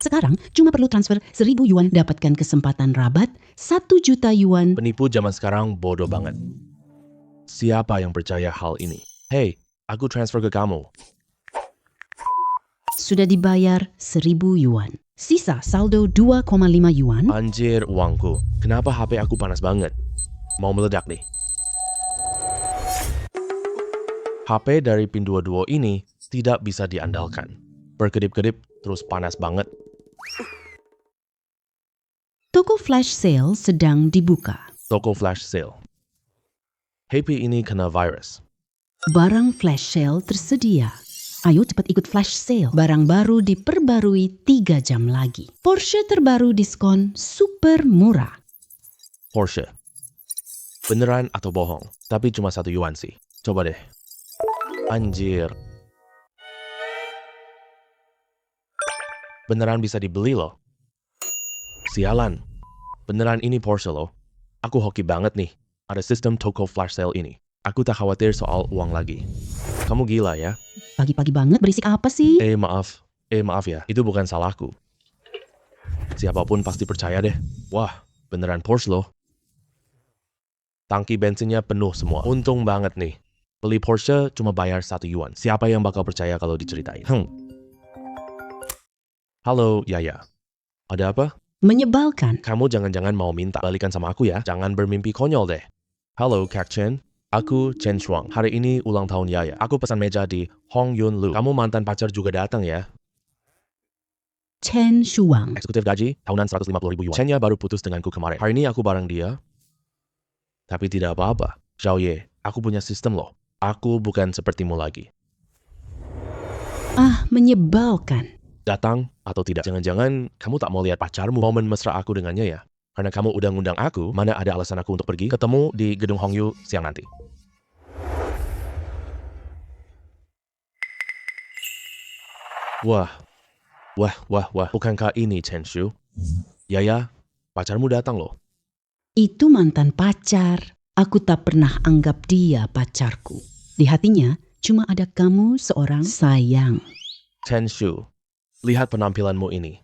Sekarang cuma perlu transfer 1.000 yuan, dapatkan kesempatan rabat 1 juta yuan. Penipu zaman sekarang bodoh banget. Siapa yang percaya hal ini? Hei, aku transfer ke kamu. Sudah dibayar 1.000 yuan. Sisa saldo 2,5 yuan. Anjir uangku. Kenapa HP aku panas banget? Mau meledak nih. HP dari Pinduoduo ini tidak bisa diandalkan. Berkedip-kedip terus panas banget. Toko flash sale sedang dibuka. Toko flash sale. HP ini kena virus. Barang flash sale tersedia. Ayo cepat ikut flash sale. Barang baru diperbarui 3 jam lagi. Porsche terbaru diskon super murah. Porsche. Beneran atau bohong? Tapi cuma 1 yuan sih. Coba deh. Anjir. Beneran bisa dibeli loh. Sialan. Beneran ini Porsche loh. Aku hoki banget nih. Ada sistem toko flash sale ini. Aku tak khawatir soal uang lagi. Kamu gila ya? Pagi-pagi banget berisik apa sih? Maaf ya. Itu bukan salahku. Siapapun pasti percaya deh. Wah, beneran Porsche loh. Tangki bensinnya penuh semua. Untung banget nih. Beli Porsche cuma bayar 1 yuan. Siapa yang bakal percaya kalau diceritain? Halo, Yaya. Ada apa? Menyebalkan. Kamu jangan-jangan mau minta balikan sama aku ya? Jangan bermimpi konyol deh. Halo, Kak Chen. Aku Chen Shuang. Hari ini ulang tahun Yaya. Aku pesan meja di Hong Yun Lu. Kamu mantan pacar juga datang ya? Chen Shuang. Eksekutif gaji, tahunan 150.000 yuan. Chen-nya baru putus denganku kemarin. Hari ini aku bareng dia. Tapi tidak apa-apa. Zhao Ye, aku punya sistem loh. Aku bukan sepertimu lagi. Ah, menyebalkan. Datang atau tidak. Jangan-jangan kamu tak mau lihat pacarmu momen mesra aku dengannya ya? Karena kamu udah ngundang aku, mana ada alasan aku untuk pergi? Ketemu di gedung Hongyu siang nanti. Wah. Bukankah ini Chen Shu? Yaya, pacarmu datang loh. Itu mantan pacar. Aku tak pernah anggap dia pacarku. Di hatinya cuma ada kamu seorang sayang. Chen Shu, lihat penampilanmu ini.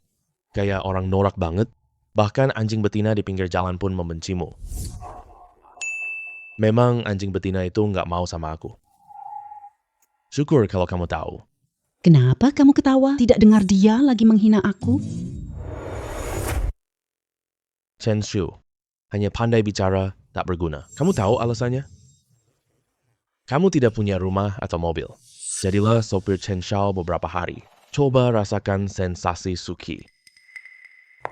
Kayak orang norak banget. Bahkan anjing betina di pinggir jalan pun membencimu. Memang anjing betina itu nggak mau sama aku. Syukur kalau kamu tahu. Kenapa kamu ketawa? Tidak dengar dia lagi menghina aku? Chen Shu, hanya pandai bicara, tak berguna. Kamu tahu alasannya? Kamu tidak punya rumah atau mobil. Jadilah sopir Chen Shao beberapa hari. Coba rasakan sensasi suki.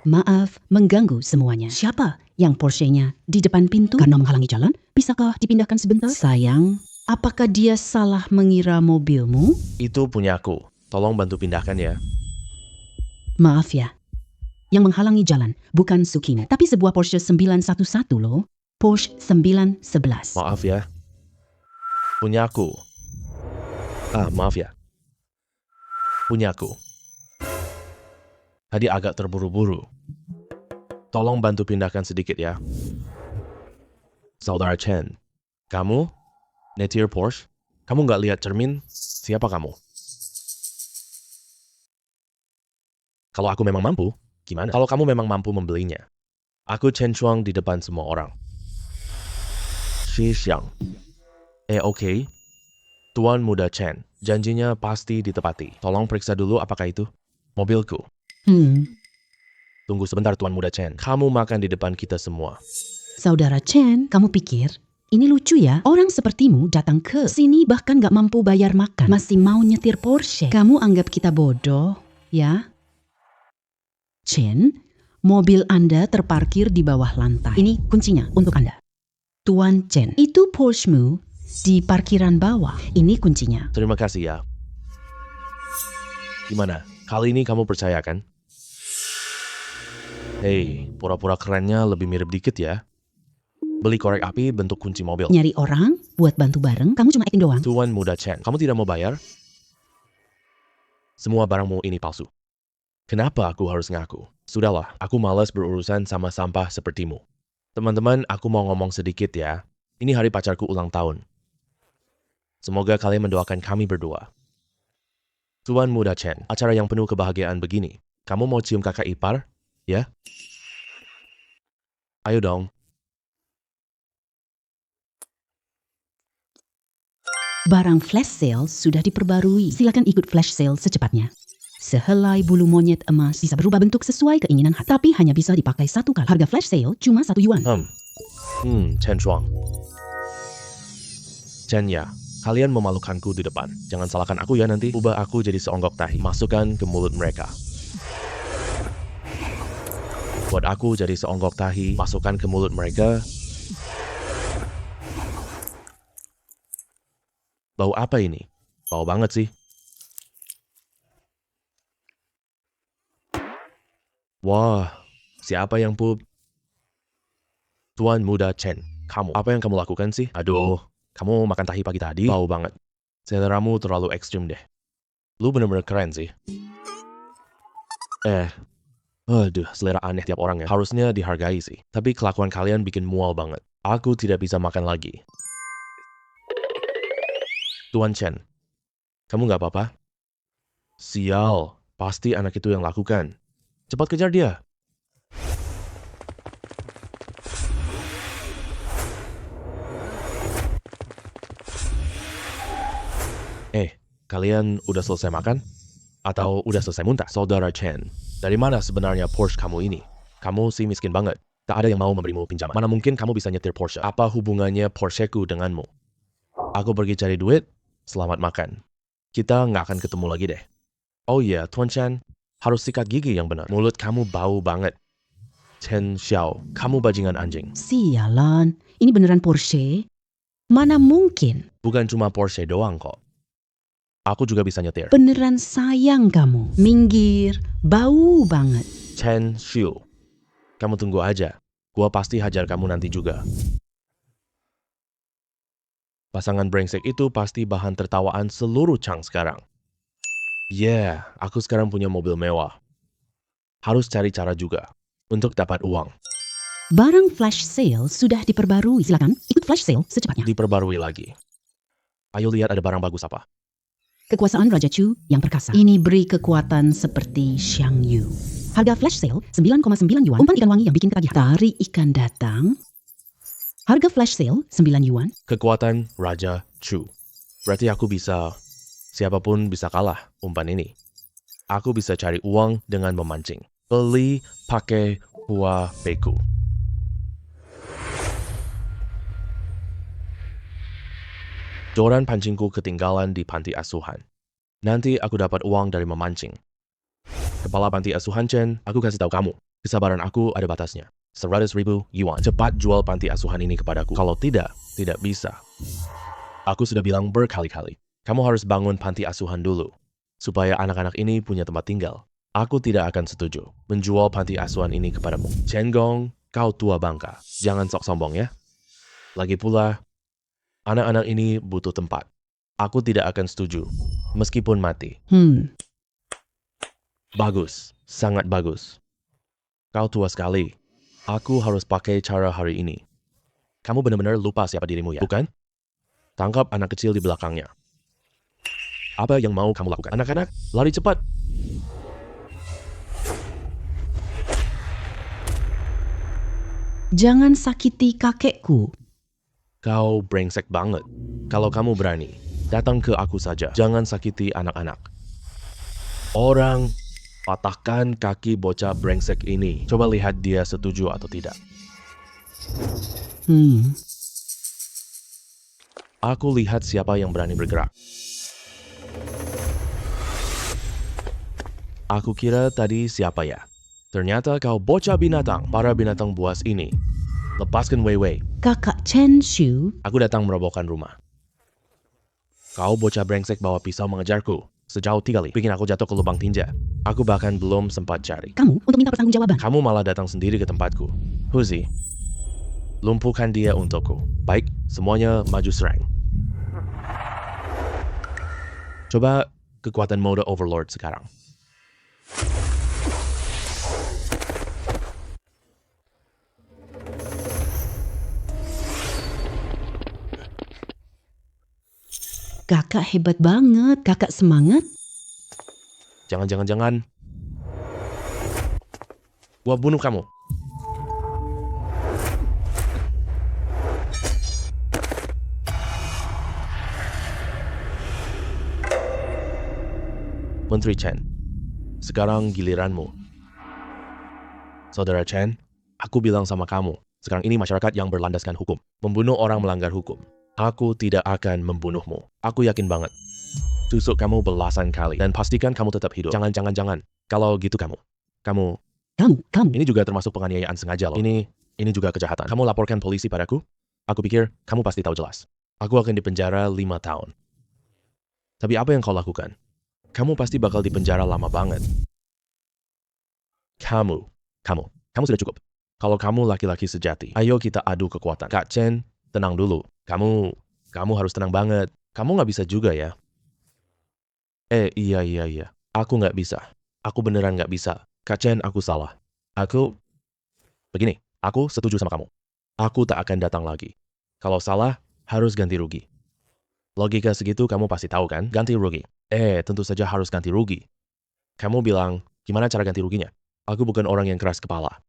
Maaf, mengganggu semuanya. Siapa yang Porsche-nya di depan pintu karena menghalangi jalan? Bisakah dipindahkan sebentar? Sayang, apakah dia salah mengira mobilmu? Itu punyaku. Tolong bantu pindahkan ya. Maaf ya. Yang menghalangi jalan bukan Sukimu, tapi sebuah Porsche 911 loh. Porsche 911. Maaf ya. Punyaku. Maaf ya. Punyaku. Tadi agak terburu-buru. Tolong bantu pindahkan sedikit ya. Saudara Chen, kamu? Netir Porsche? Kamu nggak lihat cermin? Siapa kamu? Kalau aku memang mampu, gimana? Kalau kamu memang mampu membelinya. Aku Chen Shuang di depan semua orang. Shi Xiang. Oke. Tuan Muda Chen, janjinya pasti ditepati. Tolong periksa dulu apakah itu mobilku. Tunggu sebentar Tuan Muda Chen. Kamu makan di depan kita semua. Saudara Chen, kamu pikir ini lucu ya? Orang sepertimu datang ke sini bahkan gak mampu bayar makan. Masih mau nyetir Porsche. Kamu anggap kita bodoh, ya? Chen, mobil Anda terparkir di bawah lantai. Ini kuncinya untuk Anda. Tuan Chen, itu Porsche-mu di parkiran bawah. Ini kuncinya. Terima kasih ya. Gimana? Kali ini kamu percaya kan? Hei, pura-pura kerennya lebih mirip dikit ya. Beli korek api bentuk kunci mobil. Nyari orang buat bantu bareng, kamu cuma acting doang. Tuan Muda Chen, kamu tidak mau bayar? Semua barangmu ini palsu. Kenapa aku harus ngaku? Sudahlah, aku malas berurusan sama sampah sepertimu. Teman-teman, aku mau ngomong sedikit ya. Ini hari pacarku ulang tahun. Semoga kalian mendoakan kami berdua. Tuan Muda Chen, acara yang penuh kebahagiaan begini. Kamu mau cium kakak ipar? Ya? Ayo dong. Barang flash sale sudah diperbarui. Silakan ikut flash sale secepatnya. Sehelai bulu monyet emas bisa berubah bentuk sesuai keinginan hati, tapi hanya bisa dipakai satu kali. Harga flash sale cuma 1 yuan. Chen Shuang. Chen ya, kalian memalukanku di depan. Jangan salahkan aku ya nanti. Ubah aku jadi seonggok tahi. Masukkan ke mulut mereka. Buat aku jadi seonggok tahi. Masukkan ke mulut mereka. Bau apa ini? Bau banget sih. Wah, siapa yang pup? Tuan muda Chen, kamu. Apa yang kamu lakukan sih? Aduh, kamu makan tahi pagi tadi? Bau banget. Seleramu terlalu ekstrim deh. Lu bener-bener keren sih. Aduh, selera aneh tiap orang ya. Harusnya dihargai sih. Tapi kelakuan kalian bikin mual banget. Aku tidak bisa makan lagi. Tuan Chen, kamu nggak apa-apa? Sial, pasti anak itu yang lakukan. Cepat kejar dia. Kalian udah selesai makan? Atau udah selesai muntah? Saudara Chen, dari mana sebenarnya Porsche kamu ini? Kamu sih miskin banget. Tak ada yang mau memberimu pinjaman. Mana mungkin kamu bisa nyetir Porsche? Apa hubungannya Porscheku denganmu? Aku pergi cari duit, selamat makan. Kita nggak akan ketemu lagi deh. Oh iya, Tuan Chen, harus sikat gigi yang benar. Mulut kamu bau banget. Chen Xiao, kamu bajingan anjing. Sialan, ini beneran Porsche? Mana mungkin? Bukan cuma Porsche doang kok. Aku juga bisa nyetir. Beneran sayang kamu. Minggir, bau banget. Chen Xiu, kamu tunggu aja. Gua pasti hajar kamu nanti juga. Pasangan brengsek itu pasti bahan tertawaan seluruh Chang sekarang. Aku sekarang punya mobil mewah. Harus cari cara juga untuk dapat uang. Barang flash sale sudah diperbarui. Silakan ikut flash sale secepatnya. Diperbarui lagi. Ayo lihat ada barang bagus apa. Kekuasaan Raja Chu yang perkasa. Ini beri kekuatan seperti Xiang Yu. Harga flash sale 9,9 yuan. Umpan ikan wangi yang bikin ketagihan. Tari ikan datang. Harga flash sale 9 yuan. Kekuatan Raja Chu. Berarti aku bisa, siapapun bisa kalah umpan ini. Aku bisa cari uang dengan memancing. Beli pakai Hua Beku. Joran pancingku ketinggalan di panti asuhan. Nanti aku dapat uang dari memancing. Kepala panti asuhan Chen, aku kasih tahu kamu. Kesabaran aku ada batasnya. 100.000 yuan. Cepat jual panti asuhan ini kepadaku. Kalau tidak, tidak bisa. Aku sudah bilang berkali-kali. Kamu harus bangun panti asuhan dulu. Supaya anak-anak ini punya tempat tinggal. Aku tidak akan setuju menjual panti asuhan ini kepadamu. Chen Gong, kau tua bangka. Jangan sok sombong ya. Lagi pula, anak-anak ini butuh tempat. Aku tidak akan setuju, meskipun mati. Bagus, sangat bagus. Kau tua sekali. Aku harus pakai cara hari ini. Kamu benar-benar lupa siapa dirimu ya, bukan? Tangkap anak kecil di belakangnya. Apa yang mau kamu lakukan? Anak-anak, lari cepat. Jangan sakiti kakekku. Kau brengsek banget. Kalau kamu berani, datang ke aku saja. Jangan sakiti anak-anak. Orang, patahkan kaki bocah brengsek ini. Coba lihat dia setuju atau tidak. Aku lihat siapa yang berani bergerak. Aku kira tadi siapa ya? Ternyata kau bocah binatang. Para binatang buas ini. Lepaskan Wei Wei. Kakak Chen Shu. Aku datang merobohkan rumah. Kau bocah brengsek bawa pisau mengejarku. Sejauh 3 kali. Bikin aku jatuh ke lubang tinja. Aku bahkan belum sempat cari. Kamu untuk minta pertanggungjawaban. Kamu malah datang sendiri ke tempatku. Huzi, lumpuhkan dia untukku. Baik, semuanya maju serang. Coba kekuatan mode Overlord sekarang. Kakak hebat banget. Kakak semangat. Jangan. Gua bunuh kamu. Menteri Chen, sekarang giliranmu. Saudara Chen, aku bilang sama kamu, sekarang ini masyarakat yang berlandaskan hukum. Membunuh orang melanggar hukum. Aku tidak akan membunuhmu. Aku yakin banget. Tusuk kamu belasan kali. Dan pastikan kamu tetap hidup. Jangan. Kalau gitu kamu. Kamu. Ini juga termasuk penganiayaan sengaja loh. Ini juga kejahatan. Kamu laporkan polisi padaku? Aku pikir kamu pasti tahu jelas. Aku akan dipenjara 5 tahun. Tapi apa yang kau lakukan? Kamu pasti bakal dipenjara lama banget. Kamu sudah cukup. Kalau kamu laki-laki sejati, ayo kita adu kekuatan. Kak Chen, tenang dulu. Kamu harus tenang banget. Kamu nggak bisa juga ya? Iya. Aku nggak bisa. Aku beneran nggak bisa. Kak Chen, aku salah. Begini, aku setuju sama kamu. Aku tak akan datang lagi. Kalau salah, harus ganti rugi. Logika segitu kamu pasti tahu kan? Ganti rugi. Tentu saja harus ganti rugi. Kamu bilang, gimana cara ganti ruginya? Aku bukan orang yang keras kepala.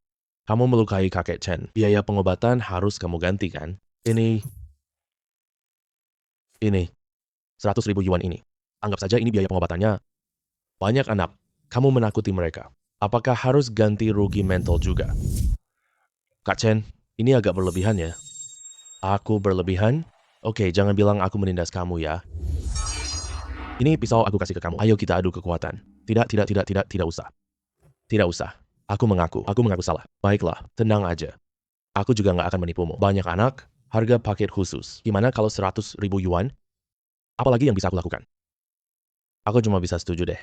Kamu melukai kakek Chen. Biaya pengobatan harus kamu ganti kan? Ini 100.000 yuan ini. Anggap saja ini biaya pengobatannya. Banyak anak, kamu menakuti mereka. Apakah harus ganti rugi mental juga? Kak Chen, ini agak berlebihan ya. Aku berlebihan? Oke, jangan bilang aku menindas kamu ya. Ini pisau aku kasih ke kamu. Ayo kita adu kekuatan. Tidak usah. Tidak usah. Aku mengaku salah. Baiklah, tenang aja. Aku juga nggak akan menipumu. Banyak anak, harga paket khusus. Gimana kalau 100.000 yuan? Apalagi yang bisa aku lakukan? Aku cuma bisa setuju deh.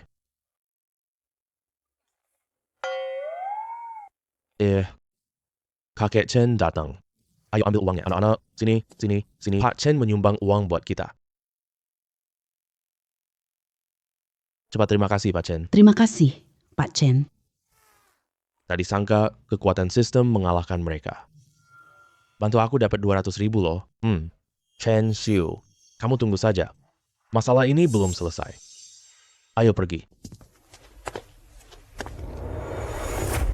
Kakek Chen datang. Ayo ambil uangnya. Anak-anak, sini. Pak Chen menyumbang uang buat kita. Cepat terima kasih, Pak Chen. Terima kasih, Pak Chen. Tak disangka kekuatan sistem mengalahkan mereka. Bantu aku dapat 200.000 loh. Chen Xiu, kamu tunggu saja. Masalah ini belum selesai. Ayo pergi.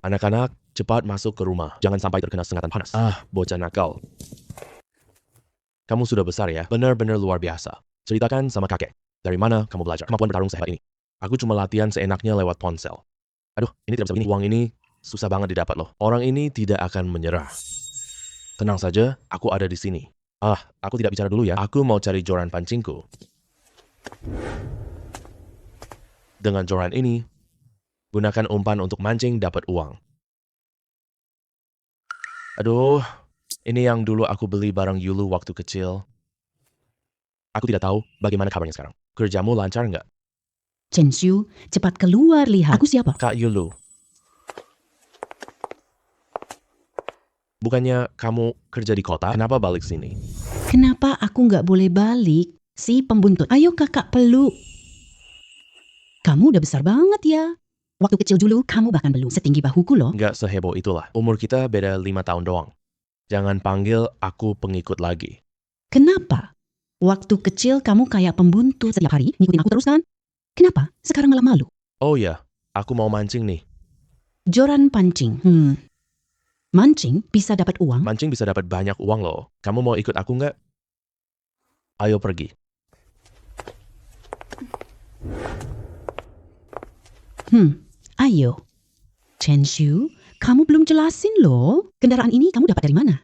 Anak-anak, cepat masuk ke rumah. Jangan sampai terkena sengatan panas. Bocah nakal. Kamu sudah besar ya, benar-benar luar biasa. Ceritakan sama kakek. Dari mana kamu belajar kemampuan bertarung sehebat ini? Aku cuma latihan seenaknya lewat ponsel. Aduh, ini tidak bisa begini. Uang ini susah banget didapat loh. Orang ini tidak akan menyerah. Tenang saja, aku ada di sini. Aku tidak bicara dulu ya. Aku mau cari joran pancingku. Dengan joran ini, gunakan umpan untuk mancing dapat uang. Aduh, ini yang dulu aku beli barang Yulu waktu kecil. Aku tidak tahu bagaimana kabarnya sekarang. Kerjamu lancar nggak? Chen Xiu, cepat keluar lihat. Aku siapa? Kak Yulu. Bukannya kamu kerja di kota? Kenapa balik sini? Kenapa aku nggak boleh balik? Si pembuntut. Ayo kakak peluk. Kamu udah besar banget ya. Waktu kecil dulu, kamu bahkan belum setinggi bahuku loh. Nggak seheboh itulah. Umur kita beda 5 tahun doang. Jangan panggil aku pengikut lagi. Kenapa? Waktu kecil kamu kayak pembuntut setiap hari ngikutin aku terus kan? Kenapa? Sekarang malah malu. Oh ya, aku mau mancing nih. Joran pancing. Mancing bisa dapat uang? Mancing bisa dapat banyak uang loh. Kamu mau ikut aku nggak? Ayo pergi. Ayo. Chen Xiu, kamu belum jelasin loh. Kendaraan ini kamu dapat dari mana?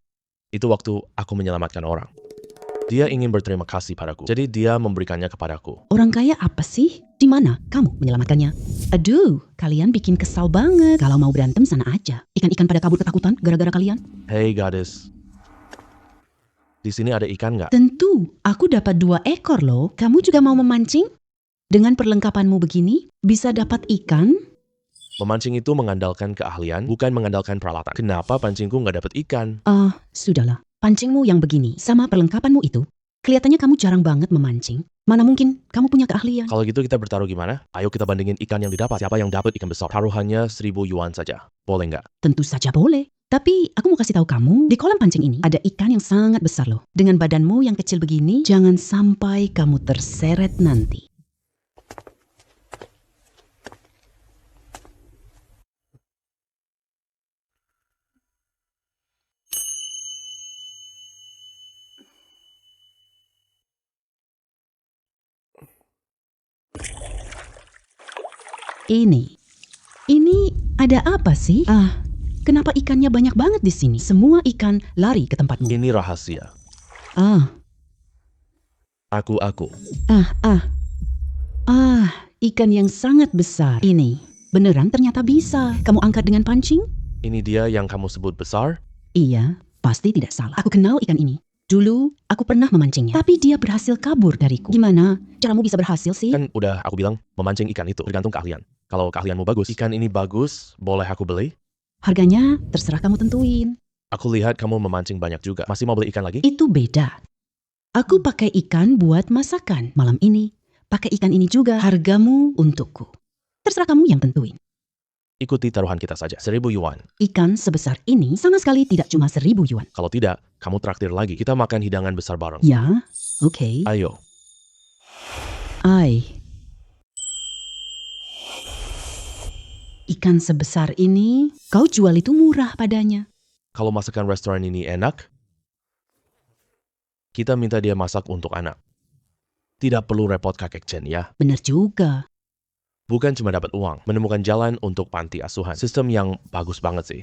Itu waktu aku menyelamatkan orang. Dia ingin berterima kasih padaku. Jadi dia memberikannya kepadaku. Orang kaya apa sih? Di mana kamu menyelamatkannya? Aduh, kalian bikin kesal banget. Kalau mau berantem sana aja. Ikan-ikan pada kabur ketakutan gara-gara kalian. Hey gadis. Di sini ada ikan nggak? Tentu, aku dapat 2 ekor loh. Kamu juga mau memancing? Dengan perlengkapanmu begini, bisa dapat ikan? Memancing itu mengandalkan keahlian, bukan mengandalkan peralatan. Kenapa pancingku nggak dapat ikan? Sudahlah. Pancingmu yang begini, sama perlengkapanmu itu, kelihatannya kamu jarang banget memancing. Mana mungkin kamu punya keahlian? Kalau gitu kita bertaruh gimana? Ayo kita bandingin ikan yang didapat. Siapa yang dapat ikan besar? Taruhannya 1.000 yuan saja. Boleh nggak? Tentu saja boleh. Tapi aku mau kasih tahu kamu, di kolam pancing ini ada ikan yang sangat besar loh. Dengan badanmu yang kecil begini, jangan sampai kamu terseret nanti. Ini ada apa sih? Kenapa ikannya banyak banget di sini? Semua ikan lari ke tempatmu. Ini rahasia. Ah, Aku. ikan yang sangat besar. Ini beneran ternyata bisa. Kamu angkat dengan pancing? Ini dia yang kamu sebut besar? Iya, pasti tidak salah. Aku kenal ikan ini. Dulu, aku pernah memancingnya. Tapi dia berhasil kabur dariku. Gimana? Caramu bisa berhasil sih? Kan udah aku bilang, memancing ikan itu tergantung keahlian. Kalau keahlianmu bagus, ikan ini bagus, boleh aku beli? Harganya terserah kamu tentuin. Aku lihat kamu memancing banyak juga. Masih mau beli ikan lagi? Itu beda. Aku pakai ikan buat masakan malam ini. Pakai ikan ini juga. Hargamu untukku. Terserah kamu yang tentuin. Ikuti taruhan kita saja, 1.000 yuan. Ikan sebesar ini sama sekali tidak cuma 1.000 yuan. Kalau tidak, kamu traktir lagi. Kita makan hidangan besar bareng. Ya, oke. Ayo. Ikan sebesar ini, kau jual itu murah padanya. Kalau masakan restoran ini enak, kita minta dia masak untuk anak. Tidak perlu repot kakek Chen ya. Bener juga. Bukan cuma dapat uang, menemukan jalan untuk panti asuhan. Sistem yang bagus banget sih.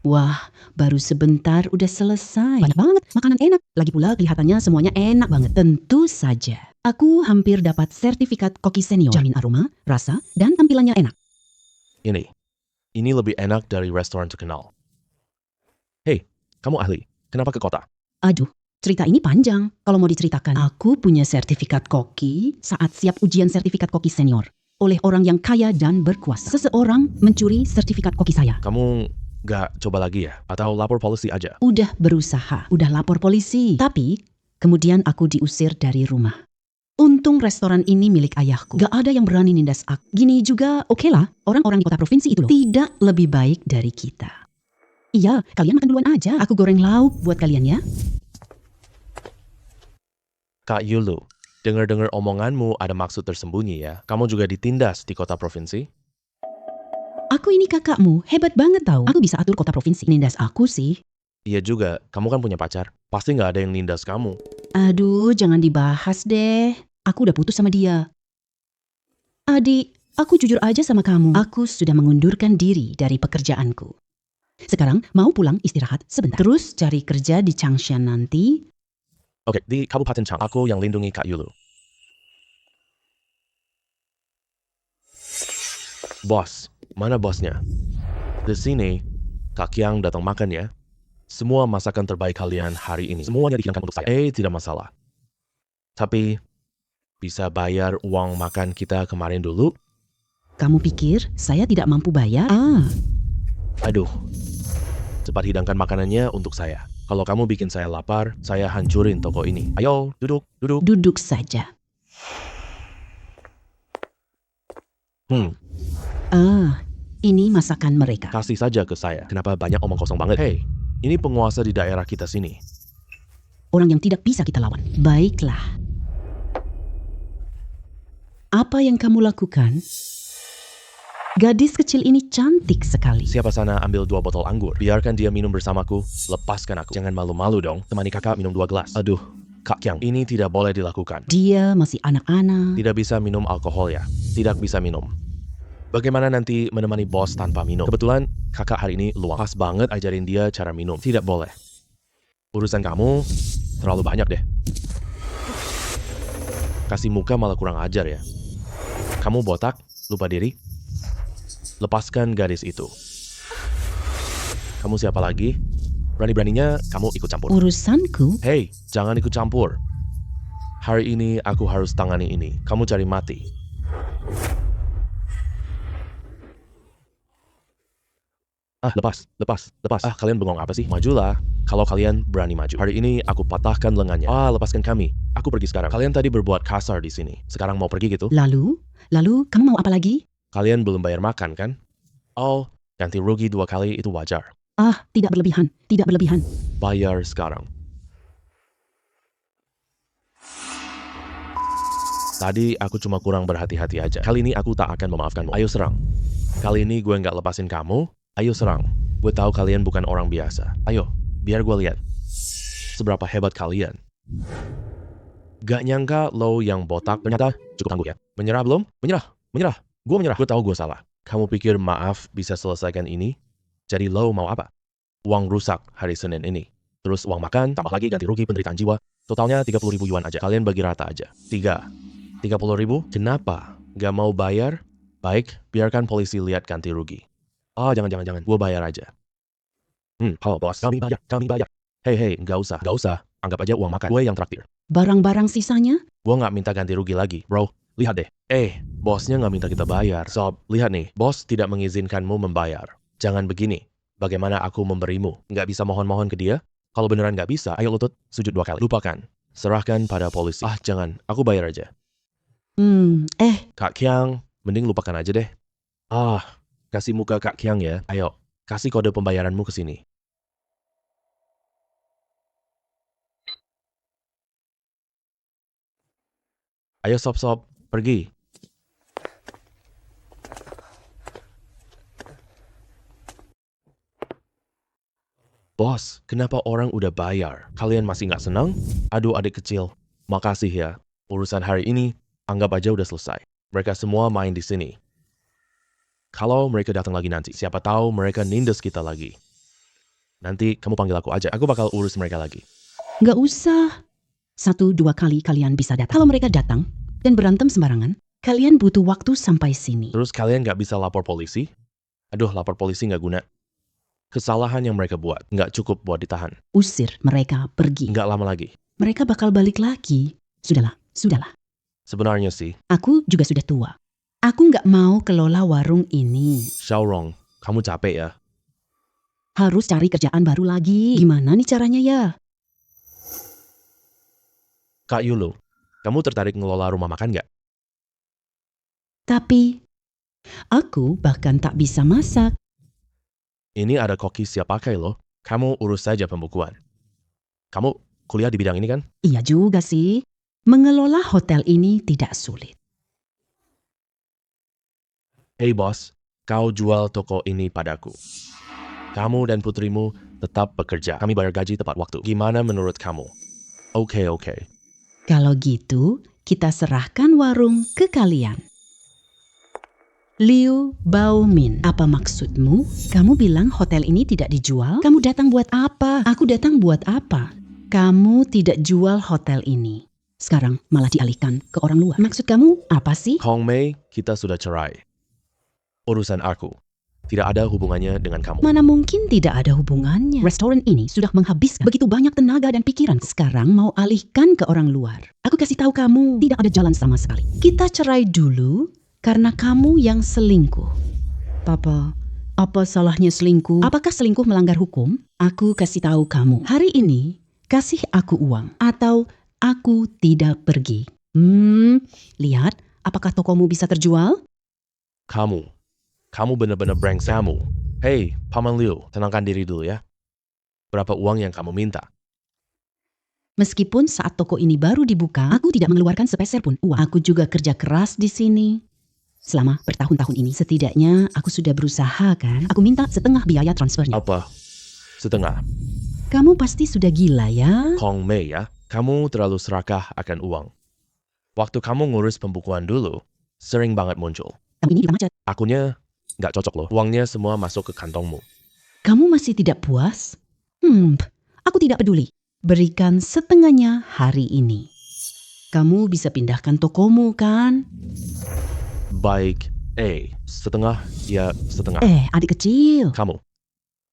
Wah, baru sebentar udah selesai. Banyak banget, makanan enak. Lagi pula kelihatannya semuanya enak banget. Tentu saja. Aku hampir dapat sertifikat koki senior. Jamin aroma, rasa, dan tampilannya enak. Ini lebih enak dari restoran terkenal. Hei, kamu ahli. Kenapa ke kota? Aduh, cerita ini panjang. Kalau mau diceritakan, aku punya sertifikat koki saat siap ujian sertifikat koki senior. Oleh orang yang kaya dan berkuasa. Seseorang mencuri sertifikat koki saya. Kamu gak coba lagi ya? Atau lapor polisi aja? Udah berusaha, udah lapor polisi. Tapi, kemudian aku diusir dari rumah. Untung restoran ini milik ayahku. Gak ada yang berani nindas aku. Gini juga oke lah, orang-orang di kota provinsi itu loh. Tidak lebih baik dari kita. Iya, kalian makan duluan aja. Aku goreng lauk buat kalian ya. Kak Yulu, dengar-dengar omonganmu ada maksud tersembunyi ya. Kamu juga ditindas di kota provinsi? Aku ini kakakmu, hebat banget tau. Aku bisa atur kota provinsi. Nindas aku sih. Iya juga, kamu kan punya pacar. Pasti gak ada yang nindas kamu. Aduh, jangan dibahas deh. Aku udah putus sama dia. Adik, aku jujur aja sama kamu. Aku sudah mengundurkan diri dari pekerjaanku. Sekarang mau pulang istirahat sebentar. Terus cari kerja di Changshan nanti. Oke, di Kabupaten Chang, aku yang lindungi Kak Yulu. Bos, mana bosnya? Di sini, Kak Yang datang makan ya. Semua masakan terbaik kalian hari ini. Semuanya dihidangkan untuk saya. Tidak masalah. Tapi, bisa bayar uang makan kita kemarin dulu? Kamu pikir saya tidak mampu bayar? Aduh, cepat hidangkan makanannya untuk saya. Kalau kamu bikin saya lapar, saya hancurin toko ini. Ayo, duduk. Duduk saja. Ini masakan mereka. Kasih saja ke saya. Kenapa banyak omong kosong banget? Hei, ini penguasa di daerah kita sini. Orang yang tidak bisa kita lawan. Baiklah. Apa yang kamu lakukan? Gadis kecil ini cantik sekali. Siapa sana ambil 2 botol anggur. Biarkan dia minum bersamaku. Lepaskan aku. Jangan malu-malu dong. Temani kakak minum 2 gelas. Aduh, Kak Yang, ini tidak boleh dilakukan. Dia masih anak-anak. Tidak bisa minum alkohol ya. Tidak bisa minum. Bagaimana nanti menemani bos tanpa minum? Kebetulan kakak hari ini luang. Pas banget ajarin dia cara minum. Tidak boleh. Urusan kamu terlalu banyak deh. Kasih muka malah kurang ajar ya. Kamu botak, lupa diri. Lepaskan gadis itu. Kamu siapa lagi? Berani-beraninya kamu ikut campur. Urusanku? Hei, jangan ikut campur. Hari ini aku harus tangani ini. Kamu cari mati. Lepas. Kalian bengong apa sih? Majulah. Kalau kalian berani maju. Hari ini aku patahkan lengannya. Lepaskan kami. Aku pergi sekarang. Kalian tadi berbuat kasar di sini. Sekarang mau pergi gitu? Lalu kamu mau apa lagi? Kalian belum bayar makan kan? Ganti rugi 2 kali itu wajar. Tidak berlebihan. Bayar sekarang. Tadi aku cuma kurang berhati-hati aja. Kali ini aku tak akan memaafkanmu. Ayo serang. Kali ini gue nggak lepasin kamu. Ayo serang. Gue tahu kalian bukan orang biasa. Ayo, biar gue lihat seberapa hebat kalian. Gak nyangka lo yang botak ternyata cukup tangguh ya. Menyerah belum? Menyerah. Gue menyerah. Gue tahu gue salah. Kamu pikir maaf bisa selesaikan ini? Jadi lo mau apa? Uang rusak hari Senin ini. Terus uang makan, tambah lagi ganti rugi penderitaan jiwa. Totalnya 30.000 yuan aja. Kalian bagi rata aja. 30.000? Kenapa? Gak mau bayar? Baik, biarkan polisi lihat ganti rugi. Oh, jangan. Gue bayar aja. Halo bos. Kami bayar. Hei, nggak usah. Anggap aja uang makan. Gue yang traktir. Barang-barang sisanya? Gue nggak minta ganti rugi lagi, bro. Lihat deh. Bosnya nggak minta kita bayar. Sob, lihat nih. Bos tidak mengizinkanmu membayar. Jangan begini. Bagaimana aku memberimu? Nggak bisa mohon-mohon ke dia? Kalau beneran nggak bisa, ayo lutut, sujud 2 kali. Lupakan. Serahkan pada polisi. Jangan. Aku bayar aja. Kak Kiang, mending lupakan aja deh. Kasih muka Kak Kiang ya. Ayo, kasih kode pembayaranmu ke sini. Ayo sob, pergi. Bos, kenapa orang udah bayar? Kalian masih nggak senang? Aduh adik kecil, makasih ya. Urusan hari ini, anggap aja udah selesai. Mereka semua main di sini. Kalau mereka datang lagi nanti, siapa tahu mereka nindes kita lagi. Nanti kamu panggil aku aja, aku bakal urus mereka lagi. Nggak usah. 1-2 kali kalian bisa datang. Kalau mereka datang dan berantem sembarangan, kalian butuh waktu sampai sini. Terus kalian nggak bisa lapor polisi? Aduh, lapor polisi nggak guna. Kesalahan yang mereka buat nggak cukup buat ditahan. Usir mereka pergi. Nggak lama lagi. Mereka bakal balik lagi. Sudahlah. Sebenarnya sih, Aku juga sudah tua. Aku nggak mau kelola warung ini. Xiaorong, kamu capek ya? Harus cari kerjaan baru lagi. Gimana nih caranya ya? Kak Yulu, kamu tertarik ngelola rumah makan nggak? Tapi, aku bahkan tak bisa masak. Ini ada koki siap pakai loh. Kamu urus saja pembukuan. Kamu kuliah di bidang ini kan? Iya juga sih. Mengelola hotel ini tidak sulit. Hei bos, kau jual toko ini padaku. Kamu dan putrimu tetap bekerja. Kami bayar gaji tepat waktu. Gimana menurut kamu? Oke. Kalau gitu, kita serahkan warung ke kalian. Liu Baomin, apa maksudmu? Kamu bilang hotel ini tidak dijual? Kamu datang buat apa? Aku datang buat apa? Kamu tidak jual hotel ini. Sekarang malah dialihkan ke orang luar. Maksud kamu apa sih? Hong Mei, kita sudah cerai. Urusan aku. Tidak ada hubungannya dengan kamu. Mana mungkin tidak ada hubungannya. Restoran ini sudah menghabiskan begitu banyak tenaga dan pikiran. Sekarang mau alihkan ke orang luar. Aku kasih tahu kamu, tidak ada jalan sama sekali. Kita cerai dulu karena kamu yang selingkuh. Papa, apa salahnya selingkuh? Apakah selingkuh melanggar hukum? Aku kasih tahu kamu. Hari ini, kasih aku uang. Atau aku tidak pergi. Lihat, apakah tokomu bisa terjual? Kamu benar-benar brengsek. Hei, Paman Liu, tenangkan diri dulu ya. Berapa uang yang kamu minta? Meskipun saat toko ini baru dibuka, aku tidak mengeluarkan sepeser pun uang. Aku juga kerja keras di sini. Selama bertahun-tahun ini, setidaknya aku sudah berusaha kan. Aku minta setengah biaya transfernya. Apa? Setengah. Kamu pasti sudah gila ya? Hong Mei ya, kamu terlalu serakah akan uang. Waktu kamu ngurus pembukuan dulu, sering banget muncul. Kamu ini macet. Akunnya nggak cocok loh. Uangnya semua masuk ke kantongmu. Kamu masih tidak puas? Aku tidak peduli. Berikan setengahnya hari ini. Kamu bisa pindahkan tokomu kan? Baik, setengah, ya setengah. Adik kecil. Kamu,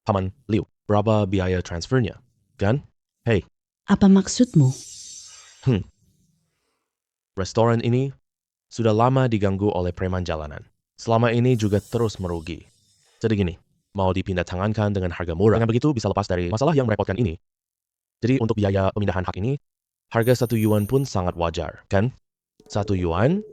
Paman Liu, berapa biaya transfernya? Kan? Hei, Apa maksudmu? restoran ini sudah lama diganggu oleh preman jalanan. Selama ini juga terus merugi. Jadi gini, mau dipindah tangankan dengan harga murah. Dengan begitu bisa lepas dari masalah yang merepotkan ini. Jadi untuk biaya pemindahan hak ini, harga 1 yuan pun sangat wajar, kan? 1 yuan?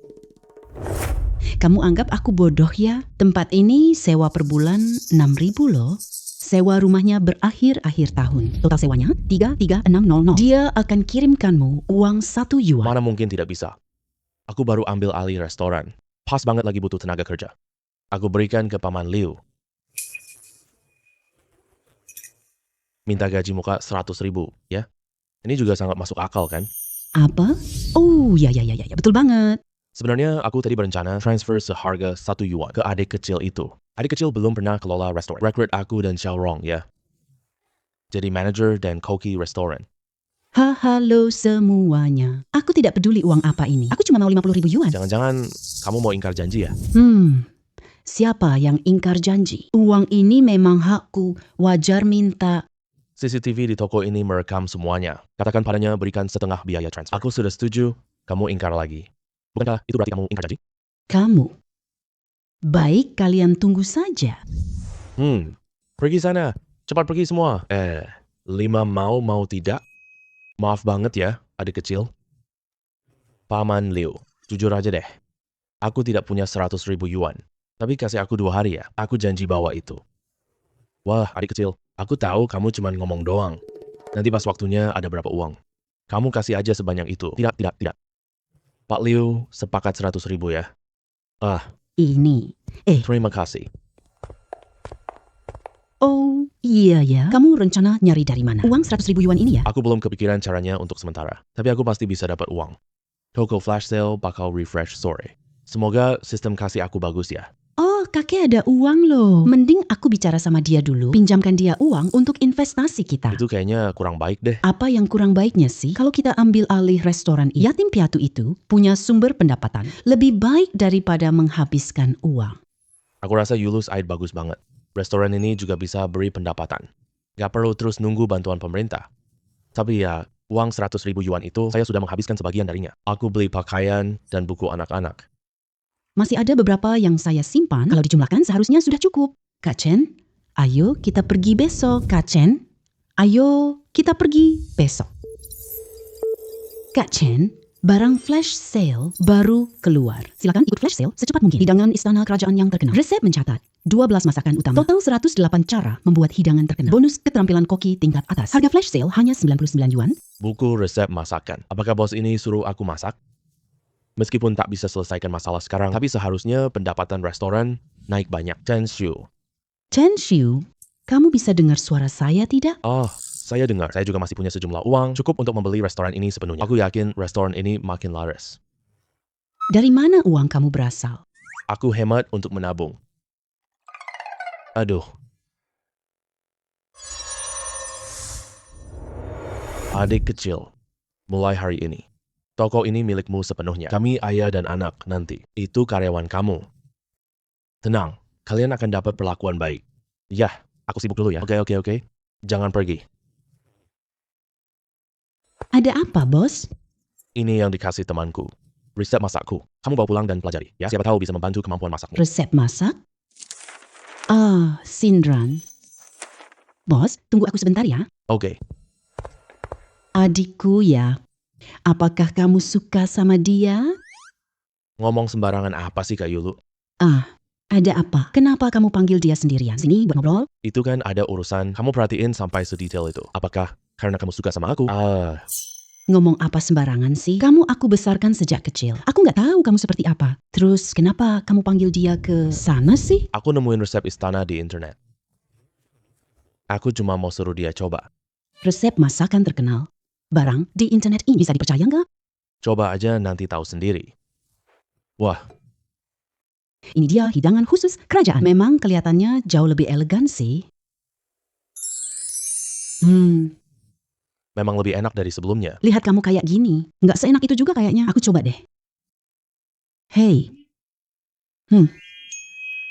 Kamu anggap aku bodoh ya? Tempat ini sewa per bulan 6.000 loh. Sewa rumahnya berakhir-akhir tahun. Total sewanya 33600. Dia akan kirimkanmu uang 1 yuan. Mana mungkin tidak bisa. Aku baru ambil alih restoran. Pas banget lagi butuh tenaga kerja. Aku berikan ke Paman Liu. Minta gaji muka 100.000, ya? Ini juga sangat masuk akal, kan? Apa? Oh, ya, betul banget. Sebenarnya aku tadi berencana transfer seharga 1 yuan ke adik kecil itu. Adik kecil belum pernah kelola restoran. Rekrut aku dan Xiaorong ya. Jadi manager dan koki restoran. Halo semuanya. Aku tidak peduli uang apa ini. Aku cuma mau 50.000 yuan. Jangan-jangan kamu mau ingkar janji ya? Siapa yang ingkar janji? Uang ini memang hakku. Wajar minta. CCTV di toko ini merekam semuanya. Katakan padanya berikan setengah biaya transfer. Aku sudah setuju, kamu ingkar lagi. Bukankah itu berarti kamu ingkar janji? Kamu. Baik, kalian tunggu saja. Pergi sana. Cepat pergi semua. 5 mau tidak? Maaf banget ya, adik kecil. Paman Liu, jujur aja deh. Aku tidak punya 100.000 yuan. Tapi kasih aku 2 hari ya. Aku janji bawa itu. Wah, adik kecil. Aku tahu kamu cuma ngomong doang. Nanti pas waktunya ada berapa uang. Kamu kasih aja sebanyak itu. Tidak. Pak Liu, sepakat 100.000 ya. Ini. Terima kasih. Oh, iya ya. Kamu rencana nyari dari mana? Uang 100.000 yuan ini ya? Aku belum kepikiran caranya untuk sementara. Tapi aku pasti bisa dapat uang. Toko flash sale bakal refresh sore. Semoga sistem kasih aku bagus ya. Oh, kakek ada uang loh. Mending aku bicara sama dia dulu. Pinjamkan dia uang untuk investasi kita. Itu kayaknya kurang baik deh. Apa yang kurang baiknya sih? Kalau kita ambil alih restoran yatim piatu itu punya sumber pendapatan lebih baik daripada menghabiskan uang. Aku rasa Yulus Aid bagus banget. Restoran ini juga bisa beri pendapatan. Gak perlu terus nunggu bantuan pemerintah. Tapi ya, uang 100.000 yuan itu saya sudah menghabiskan sebagian darinya. Aku beli pakaian dan buku anak-anak. Masih ada beberapa yang saya simpan. Kalau dijumlahkan seharusnya sudah cukup. Kak Chen, ayo kita pergi besok. Kak Chen, ayo kita pergi besok. Kak Chen, barang flash sale baru keluar. Silakan ikut flash sale secepat mungkin. Hidangan istana kerajaan yang terkenal. Resep mencatat 12 masakan utama. Total 108 cara membuat hidangan terkenal. Bonus keterampilan koki tingkat atas. Harga flash sale hanya 99 yuan. Buku resep masakan. Apakah bos ini suruh aku masak? Meskipun tak bisa selesaikan masalah sekarang, tapi seharusnya pendapatan restoran naik banyak. Chen Xiu, kamu bisa dengar suara saya tidak? Oh, saya dengar. Saya juga masih punya sejumlah uang, cukup untuk membeli restoran ini sepenuhnya. Aku yakin restoran ini makin laris. Dari mana uang kamu berasal? Aku hemat untuk menabung. Aduh. Adik kecil, mulai hari ini. Toko ini milikmu sepenuhnya. Kami ayah dan anak nanti. Itu karyawan kamu. Tenang, kalian akan dapat perlakuan baik. Yah, aku sibuk dulu ya. Oke. Jangan pergi. Ada apa, bos? Ini yang dikasih temanku. Resep masakku. Kamu bawa pulang dan pelajari. Ya, siapa tahu bisa membantu kemampuan masakmu. Resep masak? Sindran. Bos, tunggu aku sebentar ya. Oke. Adikku ya. Apakah kamu suka sama dia? Ngomong sembarangan apa sih Kak Yulu? Ada apa? Kenapa kamu panggil dia sendirian? Sini buat ngobrol. Itu kan ada urusan. Kamu perhatiin sampai sedetail itu. Apakah karena kamu suka sama aku? Ngomong apa sembarangan sih? Kamu aku besarkan sejak kecil. Aku nggak tahu kamu seperti apa. Terus kenapa kamu panggil dia ke sana sih? Aku nemuin resep istana di internet. Aku cuma mau suruh dia coba. Resep masakan terkenal. Barang di internet ini bisa dipercaya nggak? Coba aja nanti tahu sendiri. Wah, ini dia hidangan khusus kerajaan. Memang kelihatannya jauh lebih elegan sih. memang lebih enak dari sebelumnya. Lihat kamu kayak gini. Nggak seenak itu juga kayaknya. Aku coba deh. Hei.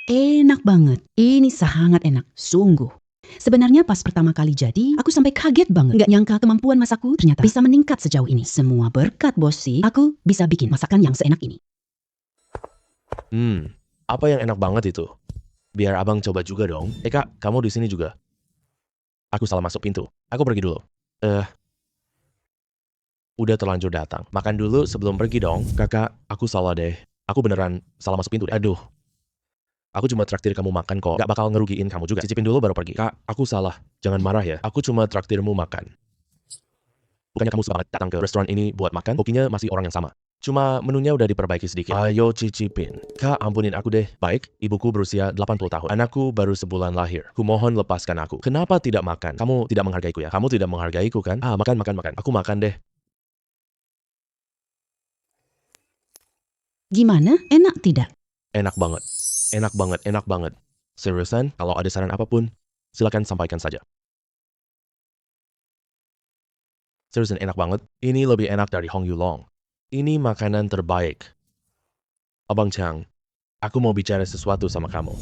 Enak banget. Ini sangat enak. Sungguh. Sebenarnya pas pertama kali jadi, aku sampai kaget banget. Nggak nyangka kemampuan masakku ternyata bisa meningkat sejauh ini. Semua berkat bos sih. Aku bisa bikin masakan yang seenak ini. Apa yang enak banget itu? Biar abang coba juga dong. Kak, kamu di sini juga. Aku salah masuk pintu. Aku pergi dulu. Udah terlanjur datang. Makan dulu sebelum pergi dong. Kakak, aku salah deh. Aku beneran salah masuk pintu deh. Aduh. Aku cuma traktir kamu makan kok. Gak bakal ngerugiin kamu juga. Cicipin dulu baru pergi. Kak, aku salah. Jangan marah ya. Aku cuma traktirmu makan. Bukannya kamu suka banget datang ke restoran ini buat makan? Kokinya masih orang yang sama. Cuma menunya udah diperbaiki sedikit. Ayo cicipin. Kak, ampunin aku deh. Baik, ibuku berusia 80 tahun. Anakku baru sebulan lahir. Kumohon lepaskan aku. Kenapa tidak makan? Kamu tidak menghargaiku ya? Kamu tidak menghargaiku kan? Makan. Aku makan deh. Gimana? Enak tidak? Enak banget. Enak banget, enak banget. Seriusan, kalau ada saran apapun, silakan sampaikan saja. Seriusan enak banget. Ini lebih enak dari Hong Yulong. Ini makanan terbaik. Abang Chang, aku mau bicara sesuatu sama kamu.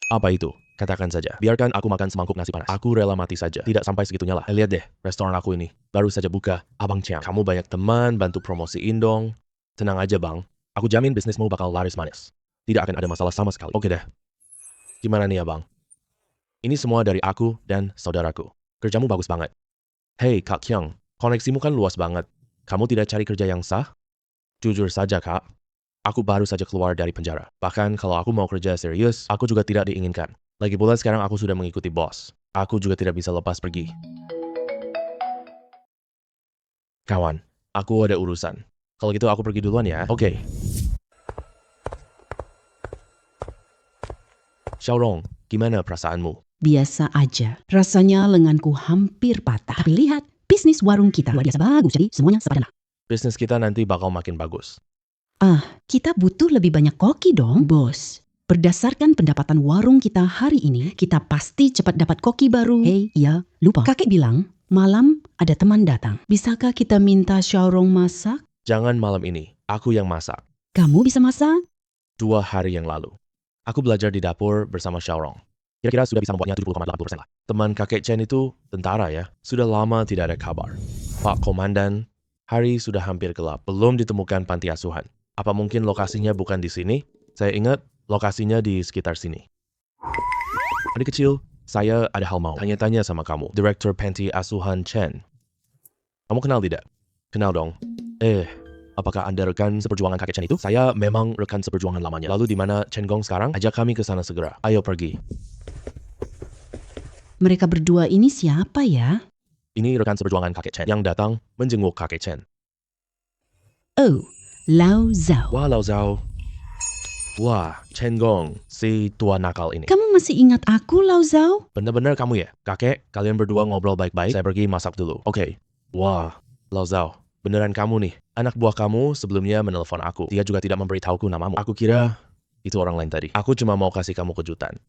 Apa itu? Katakan saja. Biarkan aku makan semangkuk nasi panas. Aku rela mati saja. Tidak sampai segitunya lah. Lihat deh, restoran aku ini. Baru saja buka. Abang Chang, kamu banyak teman, bantu promosiin dong. Tenang aja bang. Aku jamin bisnismu bakal laris manis. Tidak akan ada masalah sama sekali. Oke deh. Gimana nih abang? Ini semua dari aku dan saudaraku. Kerjamu bagus banget. Hei Kak Kyung, koneksimu kan luas banget. Kamu tidak cari kerja yang sah? Jujur saja kak. Aku baru saja keluar dari penjara. Bahkan kalau aku mau kerja serius, aku juga tidak diinginkan. Lagi pula sekarang aku sudah mengikuti bos. Aku juga tidak bisa lepas pergi. Kawan, aku ada urusan. Kalau gitu aku pergi duluan ya. Oke. Xiaorong, gimana perasaanmu? Biasa aja. Rasanya lenganku hampir patah. Tapi lihat, bisnis warung kita luar biasa bagus. Jadi semuanya sepadan. Bisnis kita nanti bakal makin bagus. Kita butuh lebih banyak koki dong, bos. Berdasarkan pendapatan warung kita hari ini, kita pasti cepat dapat koki baru. Hei, ya, lupa. Kakek bilang, malam ada teman datang. Bisakah kita minta Xiaorong masak? Jangan malam ini, aku yang masak. Kamu bisa masak? 2 hari yang lalu. Aku belajar di dapur bersama Xiaorong. Kira-kira sudah bisa membuatnya 70,80% lah. Teman kakek Chen itu tentara ya. Sudah lama tidak ada kabar. Pak Komandan, hari sudah hampir gelap. Belum ditemukan panti asuhan. Apa mungkin lokasinya bukan di sini? Saya ingat lokasinya di sekitar sini. Adik kecil, saya ada hal mau tanya-tanya sama kamu. Direktur panti asuhan Chen. Kamu kenal tidak? Kenal dong. Apakah Anda rekan seperjuangan kakek Chen itu? Saya memang rekan seperjuangan lamanya. Lalu di mana Chen Gong sekarang? Ajak kami ke sana segera. Ayo pergi. Mereka berdua ini siapa ya? Ini rekan seperjuangan kakek Chen yang datang menjenguk kakek Chen. Oh, Lao Zhao. Wah, Lao Zhao. Wah, Chen Gong, si tua nakal ini. Kamu masih ingat aku, Lao Zhao? Benar-benar kamu ya? Kakek, kalian berdua ngobrol baik-baik. Saya pergi masak dulu. Oke. Wah, Lao Zhao. Beneran kamu nih. Anak buah kamu sebelumnya menelpon aku. Dia juga tidak memberitahuku namamu. Aku kira itu orang lain tadi. Aku cuma mau kasih kamu kejutan.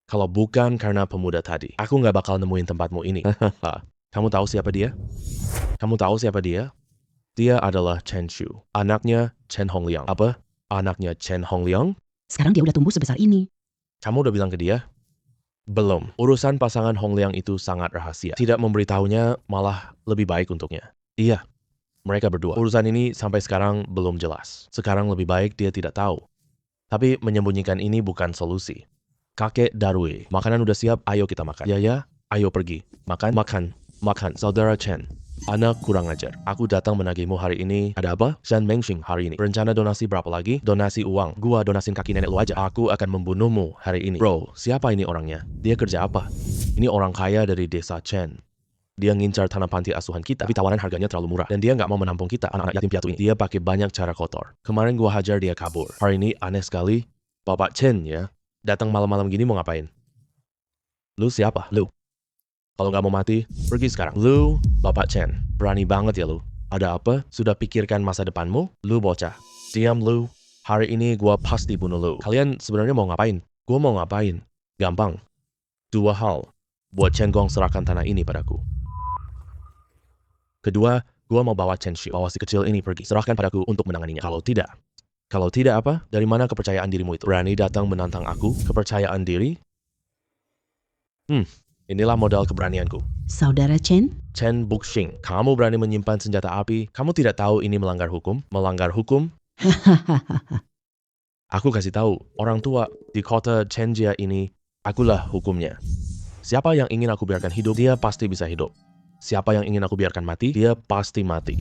Kalau bukan karena pemuda tadi, aku nggak bakal nemuin tempatmu ini. Kamu tahu siapa dia? Kamu tahu siapa dia? Dia adalah Chen Shu, anaknya Chen Hongliang. Apa? Anaknya Chen Hongliang? Sekarang dia udah tumbuh sebesar ini. Kamu udah bilang ke dia? Belum. Urusan pasangan Hongliang itu sangat rahasia. Tidak memberitahunya malah lebih baik untuknya. Iya, mereka berdua. Urusan ini sampai sekarang belum jelas. Sekarang lebih baik dia tidak tahu. Tapi menyembunyikan ini bukan solusi. Kakek Darui, makanan udah siap, ayo kita makan. Ya, ayo pergi. Makan. Saudara Chen, anak kurang ajar. Aku datang menagihmu hari ini. Ada apa? Shan Mengxing hari ini. Rencana donasi berapa lagi? Donasi uang. Gua donasin kaki nenek lu aja. Aku akan membunuhmu hari ini. Bro, siapa ini orangnya? Dia kerja apa? Ini orang kaya dari desa Chen. Dia ngincar tanah panti asuhan kita, tapi tawaran harganya terlalu murah. Dan dia nggak mau menampung kita, anak-anak yatim piatu ini. Dia pakai banyak cara kotor. Kemarin gua hajar dia kabur. Hari ini aneh sekali. Bapak Chen ya, datang malam-malam gini mau ngapain? Lu siapa? Lu. Kalau nggak mau mati, pergi sekarang. Lu, Bapak Chen, berani banget ya lu. Ada apa? Sudah pikirkan masa depanmu? Lu bocah. Diam lu. Hari ini gua pasti bunuh lu. Kalian sebenarnya mau ngapain? Gua mau ngapain? Gampang. 2 hal. Buat Chen Gong serahkan tanah ini padaku. Kedua, gua mau bawa Chen Shu, bawa si kecil ini pergi. Serahkan padaku untuk menanganinya. Kalau tidak apa? Dari mana kepercayaan dirimu itu? Berani datang menantang aku? Kepercayaan diri? Inilah modal keberanianku. Saudara Chen? Chen Buxing, kamu berani menyimpan senjata api? Kamu tidak tahu ini melanggar hukum? Melanggar hukum? Aku kasih tahu, orang tua di kota Chenjia ini, akulah hukumnya. Siapa yang ingin aku biarkan hidup, dia pasti bisa hidup. Siapa yang ingin aku biarkan mati, dia pasti mati.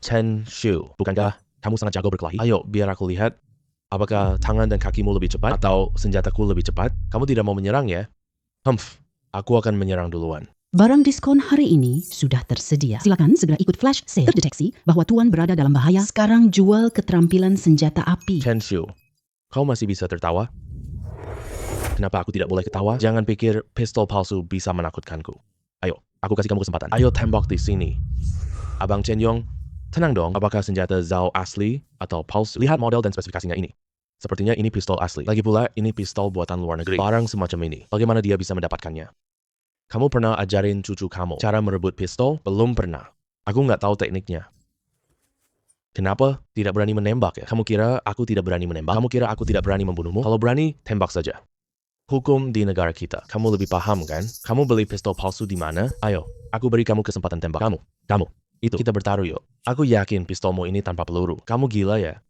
Chen Shu, bukankah kamu sangat jago berkelahi? Ayo, biar aku lihat. Apakah tangan dan kakimu lebih cepat? Atau senjataku lebih cepat? Kamu tidak mau menyerang ya? Aku akan menyerang duluan. Barang diskon hari ini sudah tersedia. Silakan segera ikut flash sale. Terdeteksi bahwa Tuan berada dalam bahaya. Sekarang jual keterampilan senjata api. Chen Shu, kau masih bisa tertawa? Kenapa aku tidak boleh ketawa? Jangan pikir pistol palsu bisa menakutkanku. Ayo, aku kasih kamu kesempatan. Ayo tembak di sini. Abang Chen Yong, Tenang dong, apakah senjata Zhao asli atau palsu? Lihat model dan spesifikasinya ini. Sepertinya ini pistol asli. Lagi pula, ini pistol buatan luar negeri. Barang semacam ini, bagaimana dia bisa mendapatkannya? Kamu pernah ajarin cucu kamu cara merebut pistol? Belum pernah. Aku nggak tahu tekniknya. Kenapa tidak berani menembak ya? Kamu kira aku tidak berani menembak? Kamu kira aku tidak berani membunuhmu? Kalau berani, tembak saja. Hukum di negara kita. Kamu lebih paham kan? Kamu beli pistol palsu di mana? Ayo, aku beri kamu kesempatan tembak. Kamu. Itu, kita bertaruh yuk. Aku yakin pistolmu ini tanpa peluru. Kamu gila ya?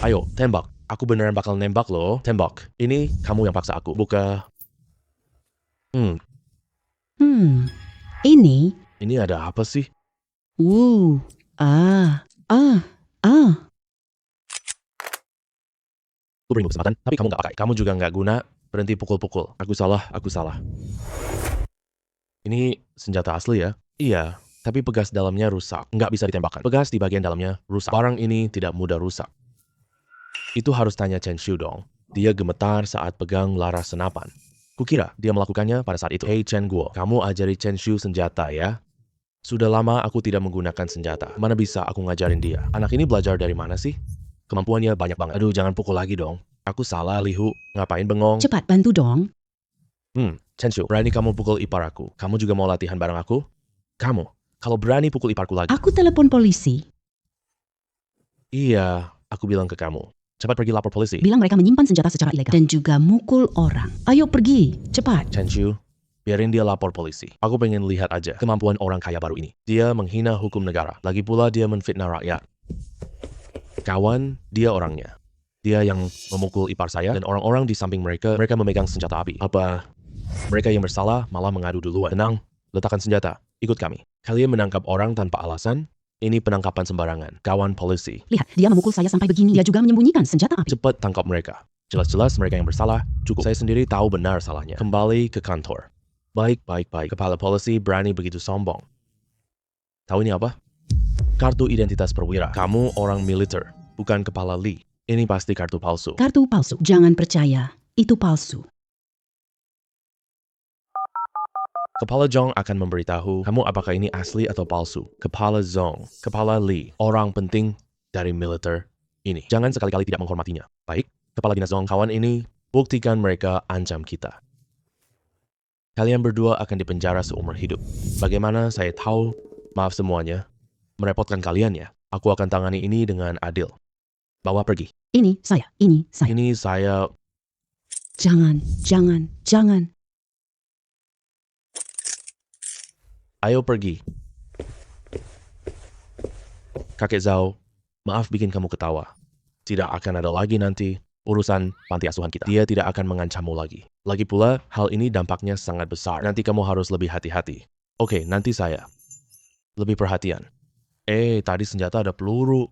Ayo, tembak. Aku beneran bakal nembak loh. Tembak. Ini kamu yang paksa aku. Buka. Ini. Ini ada apa sih? Aku berimu kesempatan, tapi kamu nggak pakai. Kamu juga nggak guna. Berhenti pukul-pukul. Aku salah. Ini senjata asli ya? Iya, tapi pegas dalamnya rusak. Nggak bisa ditembakkan. Pegas di bagian dalamnya rusak. Barang ini tidak mudah rusak. Itu harus tanya Chen Xiu dong. Dia gemetar saat pegang laras senapan. Kukira dia melakukannya pada saat itu. Hei Chen Guo, kamu ajari Chen Xiu senjata ya? Sudah lama aku tidak menggunakan senjata. Mana bisa aku ngajarin dia? Anak ini belajar dari mana sih? Kemampuannya banyak banget. Aduh, jangan pukul lagi dong. Aku salah, Lihu. Ngapain bengong? Cepat bantu dong. Chen Xiu, berani kamu pukul ipar aku? Kamu juga mau latihan bareng aku? Kamu, kalau berani pukul iparku lagi. Aku telepon polisi. Iya, aku bilang ke kamu. Cepat pergi lapor polisi. Bilang mereka menyimpan senjata secara ilegal. Dan juga mukul orang. Ayo pergi, cepat. Chen Xiu, biarin dia lapor polisi. Aku pengen lihat aja kemampuan orang kaya baru ini. Dia menghina hukum negara. Lagi pula dia menfitnah rakyat. Kawan, dia orangnya. Dia yang memukul ipar saya dan orang-orang di samping mereka memegang senjata api. Apa mereka yang bersalah malah mengadu duluan? Tenang, letakkan senjata. Ikut kami. Kalian menangkap orang tanpa alasan? Ini penangkapan sembarangan. Kawan polisi. Lihat, dia memukul saya sampai begini. Dia juga menyembunyikan senjata api. Cepat tangkap mereka. Jelas-jelas mereka yang bersalah. Cukup. Saya sendiri tahu benar salahnya. Kembali ke kantor. Baik. Kepala polisi berani begitu sombong. Tahu ini apa? Kartu identitas perwira. Kamu orang militer, bukan kepala Li. Ini pasti kartu palsu. Kartu palsu. Jangan percaya. Itu palsu. Kepala Zhong akan memberitahu kamu apakah ini asli atau palsu. Kepala Zhong, Kepala Li, orang penting dari militer ini. Jangan sekali-kali tidak menghormatinya. Baik, Kepala Dinas Zhong, kawan ini, buktikan mereka ancam kita. Kalian berdua akan dipenjara seumur hidup. Bagaimana saya tahu? Maaf semuanya. Merepotkan kalian ya. Aku akan tangani ini dengan adil. Bawa pergi. Ini saya. Ini saya... Jangan. Ayo pergi. Kakek Zhao, maaf bikin kamu ketawa. Tidak akan ada lagi nanti urusan panti asuhan kita. Dia tidak akan mengancammu lagi. Lagi pula, hal ini dampaknya sangat besar. Nanti kamu harus lebih hati-hati. Oke, nanti saya. Lebih perhatian. Tadi senjata ada peluru.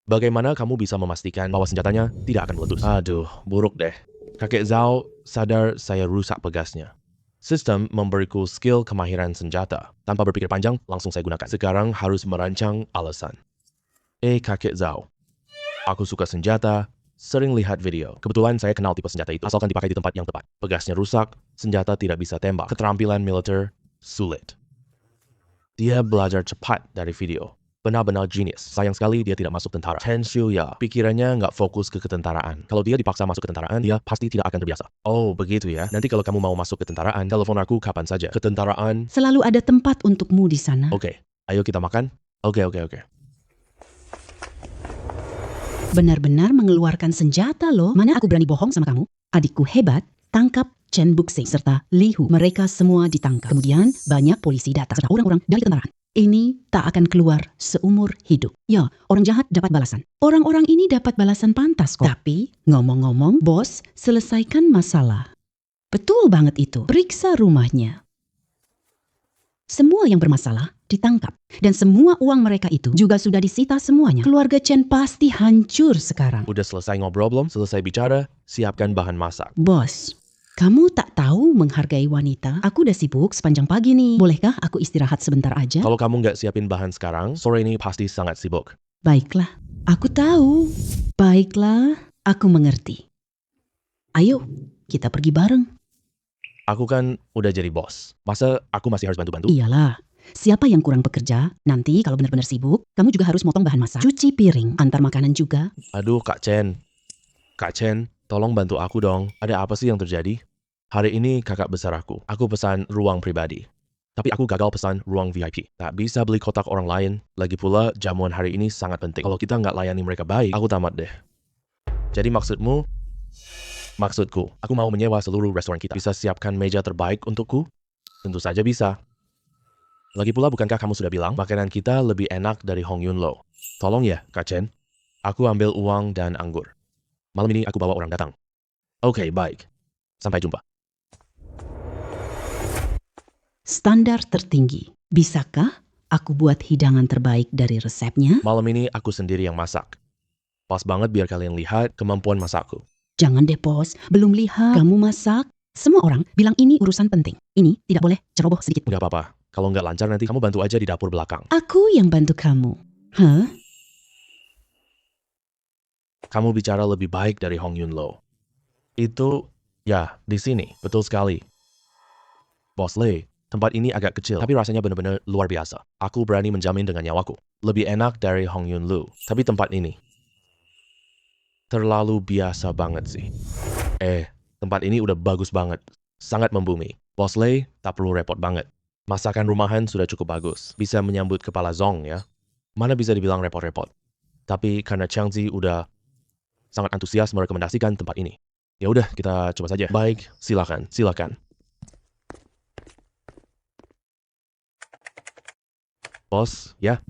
Bagaimana kamu bisa memastikan bahwa senjatanya tidak akan meletus? Aduh, buruk deh. Kakek Zhao sadar saya rusak pegasnya. Sistem memberiku skill kemahiran senjata. Tanpa berpikir panjang, langsung saya gunakan. Sekarang harus merancang alasan. Kakek Zhao. Aku suka senjata, sering lihat video. Kebetulan saya kenal tipe senjata itu. Asalkan dipakai di tempat yang tepat. Pegasnya rusak, senjata tidak bisa tembak. Keterampilan militer, sulit. Dia belajar cepat dari video. Benar-benar genius. Sayang sekali dia tidak masuk tentara. Chen Xiu ya, pikirannya nggak fokus ke ketentaraan. Kalau dia dipaksa masuk ke ketentaraan, dia pasti tidak akan terbiasa. Oh, begitu ya. Nanti kalau kamu mau masuk ke ketentaraan, telepon aku kapan saja. Ketentaraan. Selalu ada tempat untukmu di sana. Oke, ayo kita makan. Oke. Benar-benar mengeluarkan senjata loh. Mana aku berani bohong sama kamu? Adikku hebat. Tangkap Chen Buxing serta Lihu. Mereka semua ditangkap. Kemudian banyak polisi datang serta orang-orang dari ketentaraan. Ini tak akan keluar seumur hidup. Ya, orang jahat dapat balasan. Orang-orang ini dapat balasan pantas kok. Tapi, ngomong-ngomong, bos, selesaikan masalah. Betul banget itu. Periksa rumahnya. Semua yang bermasalah ditangkap. Dan semua uang mereka itu juga sudah disita semuanya. Keluarga Chen pasti hancur sekarang. Udah selesai ngobrol belum? Selesai bicara? Siapkan bahan masak. Bos, kamu tak tahu menghargai wanita? Aku udah sibuk sepanjang pagi nih. Bolehkah aku istirahat sebentar aja? Kalau kamu nggak siapin bahan sekarang, sore ini pasti sangat sibuk. Baiklah, aku tahu. Baiklah, aku mengerti. Ayo, kita pergi bareng. Aku kan udah jadi bos. Masa aku masih harus bantu-bantu? Iyalah, Siapa yang kurang bekerja, nanti kalau benar-benar sibuk, kamu juga harus motong bahan masak, cuci piring, antar makanan juga. Aduh, Kak Chen. Kak Chen, tolong bantu aku dong. Ada apa sih yang terjadi? Hari ini kakak besar aku. Aku pesan ruang pribadi. Tapi aku gagal pesan ruang VIP. Tak bisa beli kotak orang lain. Lagi pula, jamuan hari ini sangat penting. Kalau kita nggak layani mereka baik, aku tamat deh. Jadi maksudmu? Maksudku, aku mau menyewa seluruh restoran kita. Bisa siapkan meja terbaik untukku? Tentu saja bisa. Lagi pula, bukankah kamu sudah bilang makanan kita lebih enak dari Hong Yun Lo? Tolong ya, Kak Chen. Aku ambil uang dan anggur. Malam ini aku bawa orang datang. Oke, baik. Sampai jumpa. Standar tertinggi. Bisakah aku buat hidangan terbaik dari resepnya? Malam ini aku sendiri yang masak. Pas banget biar kalian lihat kemampuan masakku. Jangan deh, Bos. Belum lihat kamu masak. Semua orang bilang ini urusan penting. Ini tidak boleh ceroboh sedikit. Nggak apa-apa. Kalau nggak lancar nanti kamu bantu aja di dapur belakang. Aku yang bantu kamu. Hah? Kamu bicara lebih baik dari Hong Yun Lo. Itu, ya, di sini. Betul sekali. Bos Lei, tempat ini agak kecil, tapi rasanya benar-benar luar biasa. Aku berani menjamin dengan nyawaku. Lebih enak dari Hong Yun Lo. Tapi tempat ini terlalu biasa banget sih. Tempat ini udah bagus banget. Sangat membumi. Bos Lei tak perlu repot banget. Masakan rumahan sudah cukup bagus. Bisa menyambut kepala Zong ya. Mana bisa dibilang repot-repot. Tapi karena Chang Zi udah sangat antusias merekomendasikan tempat ini. Ya udah, kita coba saja. Baik, silakan. Bos, ya.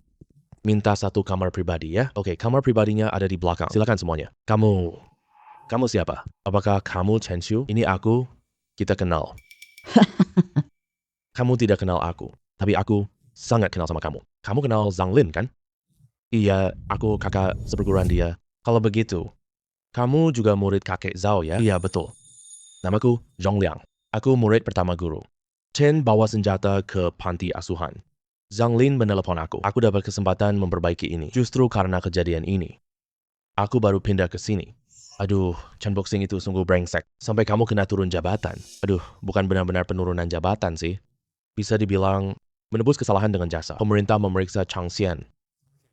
Minta satu kamar pribadi ya. Oke, kamar pribadinya ada di belakang. Silakan semuanya. Kamu siapa? Apakah kamu Chen Xiu? Ini aku. Kita kenal. Kamu tidak kenal aku, tapi aku sangat kenal sama kamu. Kamu kenal Zhang Lin kan? Iya, aku kakak seperguruan dia. Kalau begitu, kamu juga murid kakek Zhao ya? Iya, betul. Namaku Zhong Liang. Aku murid pertama guru. Chen bawa senjata ke panti asuhan. Zhang Lin menelepon aku. Aku dapat kesempatan memperbaiki ini. Justru karena kejadian ini, aku baru pindah ke sini. Aduh, Chen Boxing itu sungguh brengsek. Sampai kamu kena turun jabatan. Aduh, bukan benar-benar penurunan jabatan sih. Bisa dibilang menebus kesalahan dengan jasa. Pemerintah memeriksa Chang Xian.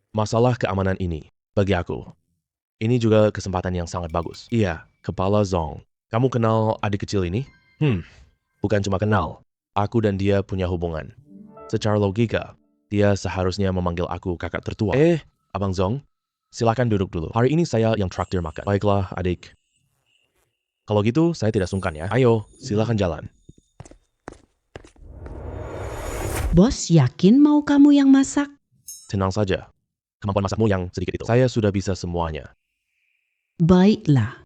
Masalah keamanan ini, bagi aku, ini juga kesempatan yang sangat bagus. Iya, Kepala Zong. Kamu kenal adik kecil ini? Bukan cuma kenal. Aku dan dia punya hubungan. Secara logika, dia seharusnya memanggil aku kakak tertua. Abang Zong, silakan duduk dulu. Hari ini saya yang traktir makan. Baiklah, adik. Kalau gitu, saya tidak sungkan ya. Ayo, silakan jalan. Bos yakin mau kamu yang masak? Tenang saja. Kemampuan masakmu yang sedikit itu. Saya sudah bisa semuanya. Baiklah.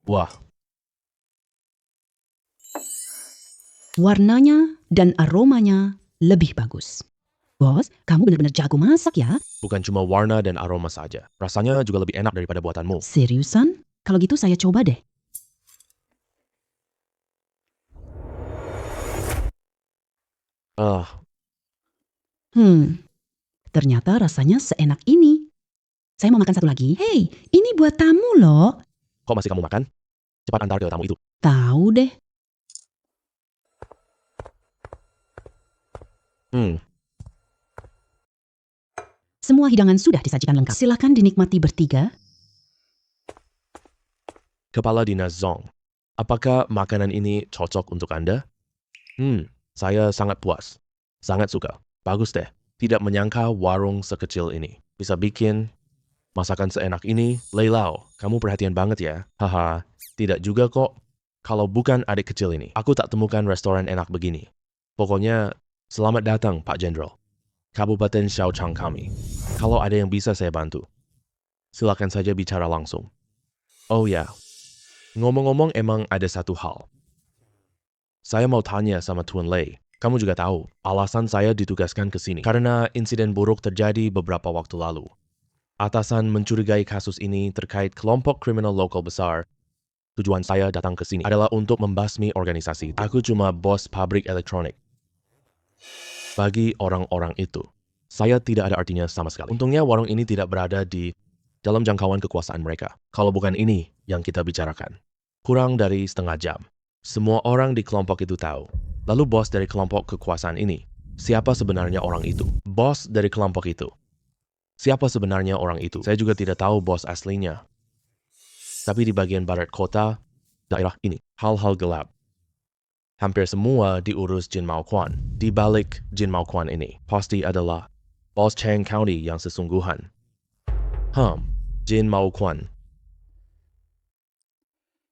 Wah, Warnanya dan aromanya lebih bagus. Bos, kamu benar-benar jago masak ya? bukan cuma warna dan aroma saja. Rasanya juga lebih enak daripada buatanmu. Seriusan? Kalau gitu saya coba deh. Ternyata rasanya seenak ini. Saya mau makan satu lagi. Hei, ini buat tamu loh. Kok masih kamu makan? Cepat antar ke tamu itu. Tahu deh. Semua hidangan sudah disajikan lengkap. Silakan dinikmati bertiga. Kepala Dinas Zong, apakah makanan ini cocok untuk Anda? Saya sangat puas. Sangat suka. Bagus deh. Tidak menyangka warung sekecil ini bisa bikin masakan seenak ini. Leilau, kamu perhatian banget ya. Haha, tidak juga kok. Kalau bukan adik kecil ini, aku tak temukan restoran enak begini. Pokoknya, selamat datang Pak Jenderal. Kabupaten Xiaochang kami. Kalau ada yang bisa saya bantu, silakan saja bicara langsung. Oh ya, ngomong-ngomong emang ada satu hal. Saya mau tanya sama Tuan Lei. Kamu juga tahu, alasan saya ditugaskan ke sini karena insiden buruk terjadi beberapa waktu lalu. Atasan mencurigai kasus ini terkait kelompok kriminal lokal besar. Tujuan saya datang ke sini adalah untuk membasmi organisasi. Aku cuma bos pabrik elektronik. Bagi orang-orang itu, saya tidak ada artinya sama sekali. Untungnya warung ini tidak berada di dalam jangkauan kekuasaan mereka. Kalau bukan ini yang kita bicarakan. Kurang dari setengah jam. Semua orang di kelompok itu tahu. Lalu bos dari kelompok kekuasaan ini, siapa sebenarnya orang itu? Bos dari kelompok itu. Siapa sebenarnya orang itu? Saya juga tidak tahu bos aslinya. Tapi di bagian barat kota, daerah ini, hal-hal gelap. Hampir semua diurus Jin Mao Quan. Di balik Jin Mao Quan ini, pasti adalah bos Chang County yang sesungguhan. Jin Mao Quan.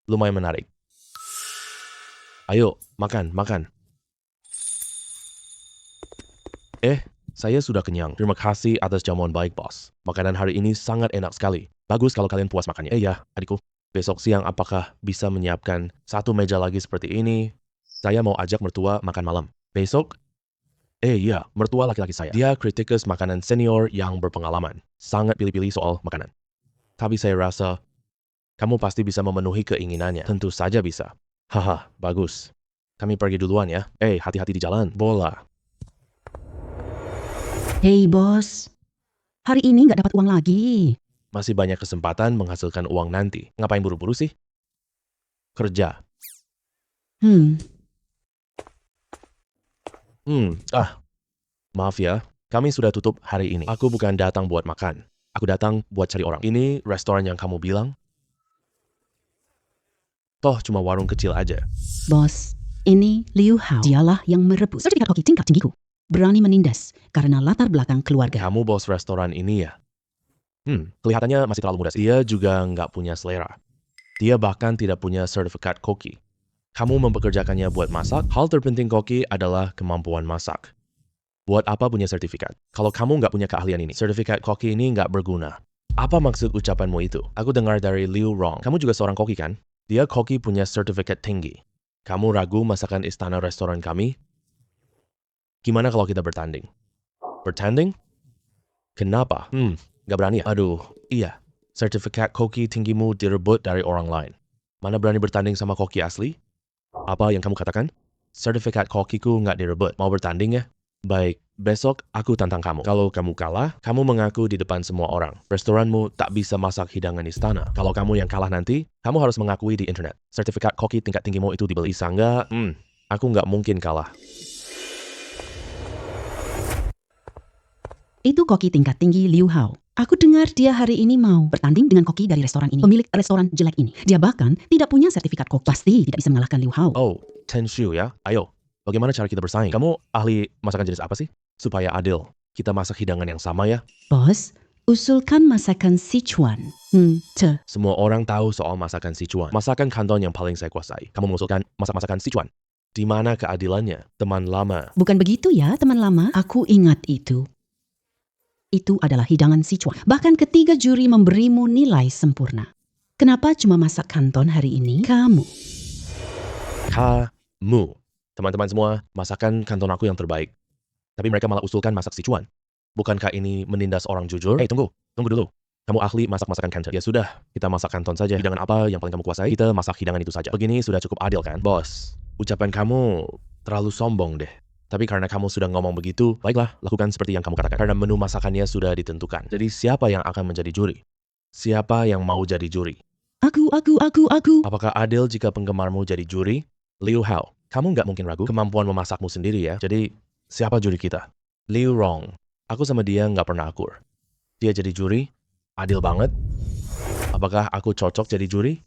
Lumayan menarik. Ayo, makan. Saya sudah kenyang. Terima kasih atas jamuan baik, bos. Makanan hari ini sangat enak sekali. Bagus kalau kalian puas makannya. Ya, adikku. Besok siang apakah bisa menyiapkan satu meja lagi seperti ini? Saya mau ajak mertua makan malam. Besok? Iya, mertua laki-laki saya. Dia kritikus makanan senior yang berpengalaman. Sangat pilih-pilih soal makanan. Tapi saya rasa kamu pasti bisa memenuhi keinginannya. Tentu saja bisa. Haha, bagus. Kami pergi duluan ya. Hati-hati di jalan. Bola. Hei bos, hari ini nggak dapat uang lagi. Masih banyak kesempatan menghasilkan uang nanti. Ngapain buru-buru sih? Kerja. Maaf ya. Kami sudah tutup hari ini. Aku bukan datang buat makan. Aku datang buat cari orang. Ini restoran yang kamu bilang? Toh cuma warung kecil aja. Bos, ini Liu Hao. Dialah yang merebut sertifikat koki tingkat tinggiku. Berani menindas karena latar belakang keluarga. Kamu bos restoran ini ya? Kelihatannya masih terlalu muda. Dia juga nggak punya selera. Dia bahkan tidak punya sertifikat koki. Kamu mempekerjakannya buat masak. Hal terpenting koki adalah kemampuan masak. Buat apa punya sertifikat? Kalau kamu nggak punya keahlian ini, sertifikat koki ini nggak berguna. Apa maksud ucapanmu itu? Aku dengar dari Liu Rong. Kamu juga seorang koki kan? Dia koki punya sertifikat tinggi. Kamu ragu masakan istana restoran kami? Gimana kalau kita bertanding? Bertanding? Kenapa? Nggak berani ya? Aduh, iya. Sertifikat koki tinggimu direbut dari orang lain. Mana berani bertanding sama koki asli? Apa yang kamu katakan? Sertifikat kokiku nggak direbut. Mau bertanding ya? Baik, besok aku tantang kamu. Kalau kamu kalah, kamu mengaku di depan semua orang. Restoranmu tak bisa masak hidangan istana. Kalau kamu yang kalah nanti, kamu harus mengakui di internet. Sertifikat koki tingkat tinggimu itu dibeli. Bisa nggak? Aku nggak mungkin kalah. Itu koki tingkat tinggi Liu Hao. Aku dengar dia hari ini mau bertanding dengan koki dari restoran ini. Pemilik restoran jelek ini. Dia bahkan tidak punya sertifikat koki. Pasti tidak bisa mengalahkan Liu Hao. Oh, Chen Shu ya? Ayo, bagaimana cara kita bersaing? Kamu ahli masakan jenis apa sih? Supaya adil, kita masak hidangan yang sama ya. Bos, usulkan masakan Sichuan. Semua orang tahu soal masakan Sichuan. Masakan kanton yang paling saya kuasai. Kamu mengusulkan masakan Sichuan. Di mana keadilannya, teman lama? Bukan begitu ya, teman lama. Aku ingat itu. Itu adalah hidangan Sichuan. Bahkan ketiga juri memberimu nilai sempurna. Kenapa cuma masak kanton hari ini? Kamu. Teman-teman semua, masakan kanton aku yang terbaik. Tapi mereka malah usulkan masak Sichuan. Bukankah ini menindas orang jujur? Tunggu dulu. Kamu ahli masak masakan kanton. Ya sudah, kita masak kanton saja. Hidangan apa yang paling kamu kuasai? Kita masak hidangan itu saja. Begini sudah cukup adil kan? Bos, ucapan kamu terlalu sombong deh. Tapi karena kamu sudah ngomong begitu, baiklah, lakukan seperti yang kamu katakan. Karena menu masakannya sudah ditentukan. Jadi siapa yang akan menjadi juri? Siapa yang mau jadi juri? Aku. Apakah adil jika penggemarmu jadi juri? Liu Hao, kamu nggak mungkin ragu kemampuan memasakmu sendiri ya. Jadi, siapa juri kita? Liu Rong. Aku sama dia nggak pernah akur. Dia jadi juri? Adil banget. Apakah aku cocok jadi juri?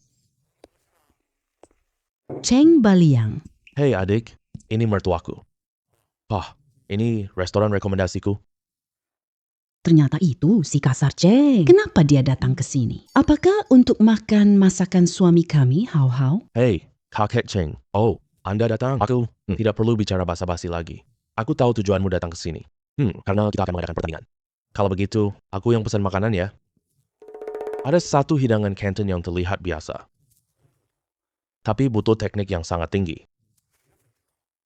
Cheng Baliang. Hei adik, ini mertuaku. Ini restoran rekomendasiku. Ternyata itu si kasar Cheng. Kenapa dia datang ke sini? Apakah untuk makan masakan suami kami, Hao Hao? Hei, kakek Cheng. Oh, Anda datang? Aku tidak perlu bicara basa-basi lagi. Aku tahu tujuanmu datang ke sini. Karena kita akan mengadakan pertandingan. Kalau begitu, aku yang pesan makanan ya. Ada satu hidangan kanton yang terlihat biasa. Tapi butuh teknik yang sangat tinggi.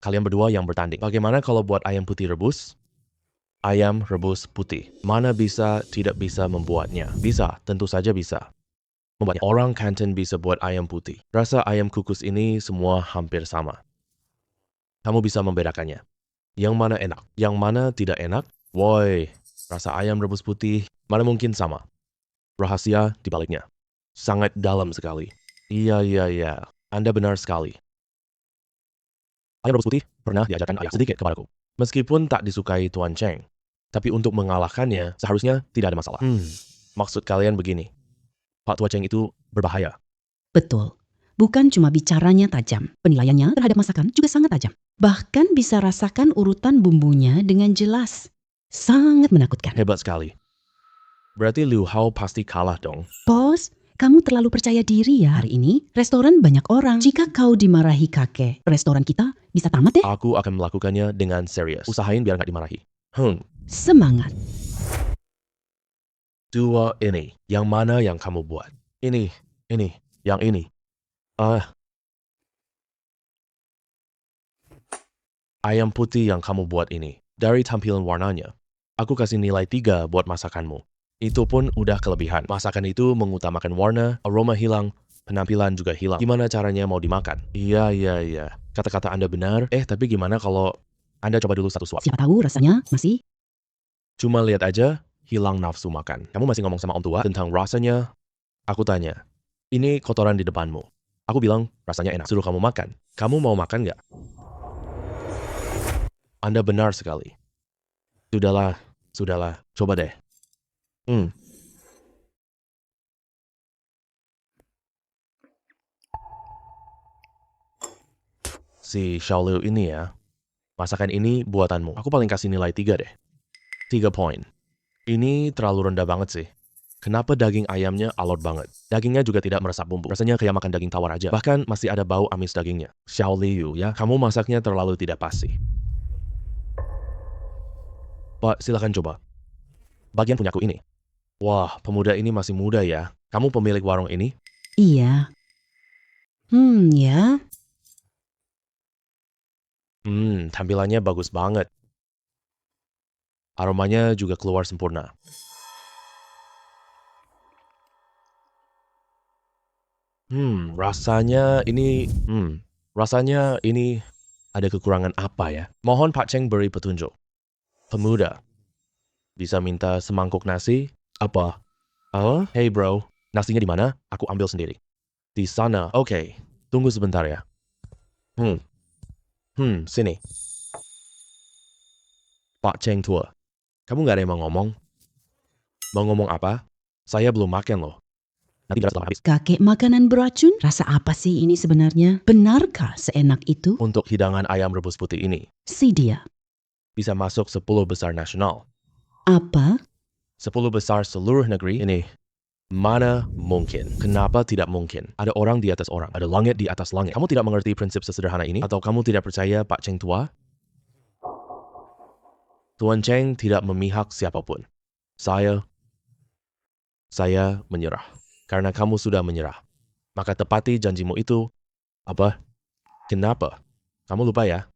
Kalian berdua yang bertanding. Bagaimana kalau buat ayam putih rebus? Ayam rebus putih. Mana bisa tidak bisa membuatnya? Bisa, tentu saja bisa. Membuatnya. Orang kanton bisa buat ayam putih. Rasa ayam kukus ini semua hampir sama. Kamu bisa membedakannya. Yang mana enak? Yang mana tidak enak? Woi, rasa ayam rebus putih mana mungkin sama. Rahasia di baliknya. Sangat dalam sekali. Iya. Anda benar sekali. Ayam rebus putih pernah diajarkan ayah sedikit kepadaku. Meskipun tak disukai Tuan Cheng. Tapi untuk mengalahkannya, seharusnya tidak ada masalah. Maksud kalian begini. Pak Tua Cheng itu berbahaya. Betul. Bukan cuma bicaranya tajam, penilaiannya terhadap masakan juga sangat tajam. Bahkan bisa rasakan urutan bumbunya dengan jelas. Sangat menakutkan. Hebat sekali. Berarti Liu Hao pasti kalah dong. Bos, kamu terlalu percaya diri ya hari ini. Restoran banyak orang. Jika kau dimarahi kakek, restoran kita bisa tamat deh. Aku akan melakukannya dengan serius. Usahain biar nggak dimarahi. Semangat. Dua ini. Yang mana yang kamu buat? Ini. Yang ini. Ayam putih yang kamu buat ini. Dari tampilan warnanya, aku kasih nilai 3 buat masakanmu. Itu pun udah kelebihan. Masakan itu mengutamakan warna, aroma hilang, penampilan juga hilang. Gimana caranya mau dimakan? Iya. Kata-kata Anda benar. Tapi gimana kalau Anda coba dulu satu suap? Siapa tahu rasanya masih. Cuma lihat aja, hilang nafsu makan. Kamu masih ngomong sama om tua tentang rasanya? Aku tanya, ini kotoran di depanmu. Aku bilang, rasanya enak. Suruh kamu makan. Kamu mau makan nggak? Anda benar sekali. Sudahlah. Coba deh. Si Xiaoliu ini ya, masakan ini buatanmu. Aku paling kasih nilai 3 deh. 3 poin. Ini terlalu rendah banget sih. Kenapa daging ayamnya alot banget? Dagingnya juga tidak meresap bumbu. Rasanya kayak makan daging tawar aja. Bahkan masih ada bau amis dagingnya. Xiaoliu ya, kamu masaknya terlalu tidak pasti. Pak, silakan coba. Bagian punyaku ini. Wah, pemuda ini masih muda ya. Kamu pemilik warung ini? Iya. Ya. Tampilannya bagus banget. Aromanya juga keluar sempurna. Rasanya ini ada kekurangan apa ya? Mohon Pak Cheng beri petunjuk. Pemuda. Bisa minta semangkuk nasi? Apa? Hey bro, nasinya di mana? Aku ambil sendiri. Di sana. Oke. Tunggu sebentar ya. Sini. Pak Cheng tua. Kamu nggak ada yang mau ngomong? Mau ngomong apa? Saya belum makan loh. Nanti biar setelah habis. Kakek makanan beracun? Rasa apa sih ini sebenarnya? Benarkah seenak itu? Untuk hidangan ayam rebus putih ini, Si dia. bisa masuk 10 besar nasional. Apa? 10 besar seluruh negeri ini. Mana mungkin? Kenapa tidak mungkin? Ada orang di atas orang. Ada langit di atas langit. Kamu tidak mengerti prinsip sesederhana ini? Atau kamu tidak percaya Pak Cheng tua? Tuan Cheng tidak memihak siapapun. Saya menyerah. Karena kamu sudah menyerah. Maka tepati janjimu itu. Apa? Kenapa? Kamu lupa ya?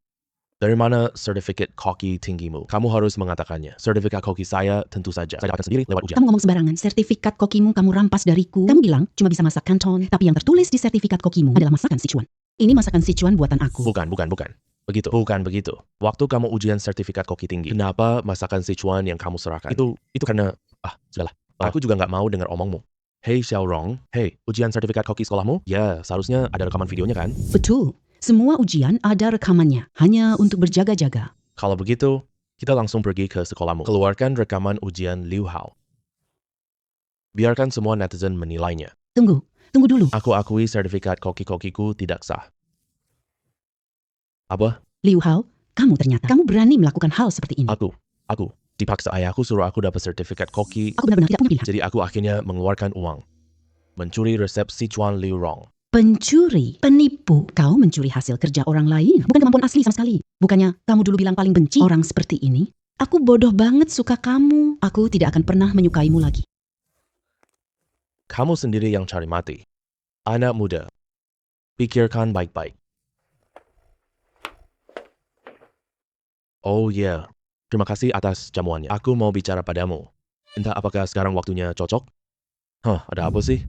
Dari mana sertifikat koki tinggimu? Kamu harus mengatakannya. Sertifikat koki saya tentu saja. Saya dapatkan sendiri lewat ujian. Kamu ngomong sembarangan. Sertifikat kokimu kamu rampas dariku. Kamu bilang cuma bisa masak Canton. Tapi yang tertulis di sertifikat kokimu adalah masakan Sichuan. Ini masakan Sichuan buatan aku. Bukan. Bukan begitu. Waktu kamu ujian sertifikat koki tinggi, kenapa masakan Sichuan yang kamu serahkan? Itu karena... sudahlah. Aku juga nggak mau dengar omongmu. Hey Xiaorong, ujian sertifikat koki sekolahmu? Ya, seharusnya ada rekaman videonya kan? Betul. Semua ujian ada rekamannya. Hanya untuk berjaga-jaga. Kalau begitu, kita langsung pergi ke sekolahmu. Keluarkan rekaman ujian Liu Hao. Biarkan semua netizen menilainya. Tunggu dulu. Aku akui sertifikat koki-kokiku tidak sah. Apa? Liu Hao, kamu berani melakukan hal seperti ini. Aku. Dipaksa ayahku suruh aku dapat sertifikat koki. Aku benar-benar tidak punya pilihan. Jadi aku akhirnya mengeluarkan uang. Mencuri resep Sichuan Liu Rong. Pencuri, penipu. Kau mencuri hasil kerja orang lain. Bukan kemampuan asli sama sekali. Bukannya kamu dulu bilang paling benci orang seperti ini? Aku bodoh banget suka kamu. Aku tidak akan pernah menyukaimu lagi. Kamu sendiri yang cari mati. Anak muda. Pikirkan baik-baik. Oh yeah. Terima kasih atas jamuannya. Aku mau bicara padamu. Entah apakah sekarang waktunya cocok? Ada apa sih?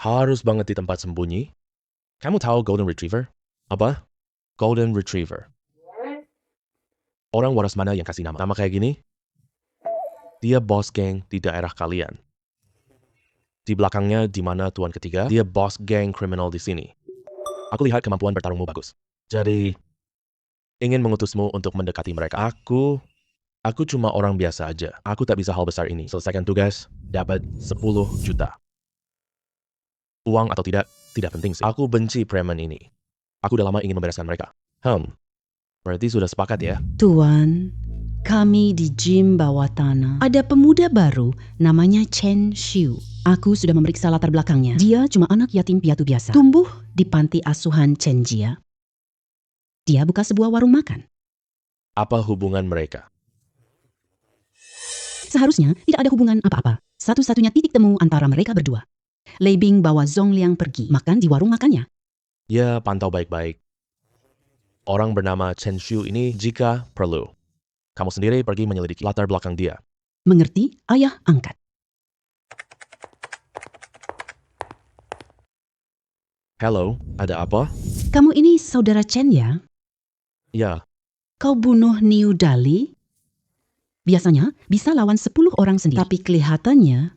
Harus banget di tempat sembunyi? Kamu tahu Golden Retriever? Apa? Golden Retriever. Orang waras mana yang kasih nama? Nama kayak gini? Dia bos geng di daerah kalian. Di belakangnya di mana tuan ketiga? Dia bos geng kriminal di sini. Aku lihat kemampuan bertarungmu bagus. Jadi, ingin mengutusmu untuk mendekati mereka. Aku cuma orang biasa aja. Aku tak bisa hal besar ini. Selesaikan tugas, dapat 10 juta. Uang atau tidak penting sih. Aku benci preman ini. Aku udah lama ingin membereskan mereka. Berarti sudah sepakat ya? Tuan, kami di gym bawah tanah. Ada pemuda baru namanya Chen Xiu. Aku sudah memeriksa latar belakangnya. Dia cuma anak yatim piatu biasa. Tumbuh di panti asuhan Chenjia. Dia buka sebuah warung makan. Apa hubungan mereka? Seharusnya tidak ada hubungan apa-apa. Satu-satunya titik temu antara mereka berdua. Lei Bing bawa Zhong Liang pergi makan di warung makannya. Ya, pantau baik-baik. Orang bernama Chen Xiu ini jika perlu. Kamu sendiri pergi menyelidiki latar belakang dia. Mengerti, ayah angkat? Halo, ada apa? Kamu ini saudara Chen ya? Ya, Kau bunuh Niu Dali? Biasanya bisa lawan 10 orang sendiri. Tapi kelihatannya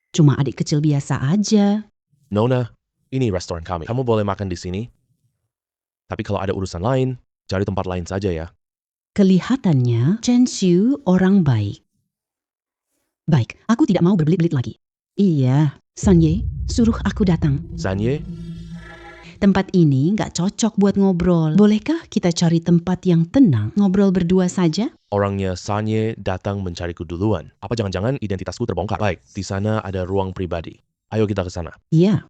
cuma adik kecil biasa aja. Nona, ini restoran kami. Kamu boleh makan di sini. Tapi kalau ada urusan lain, cari tempat lain saja ya. Kelihatannya Chen Xiu orang baik. Baik, aku tidak mau berbelit-belit lagi. Iya, Sanye, suruh aku datang. Sanye, Tempat ini nggak cocok buat ngobrol. Bolehkah kita cari tempat yang tenang, ngobrol berdua saja? orangnya Sanye datang mencariku duluan. Apa jangan-jangan identitasku terbongkar? Baik, di sana ada ruang pribadi. Ayo kita ke sana. Iya,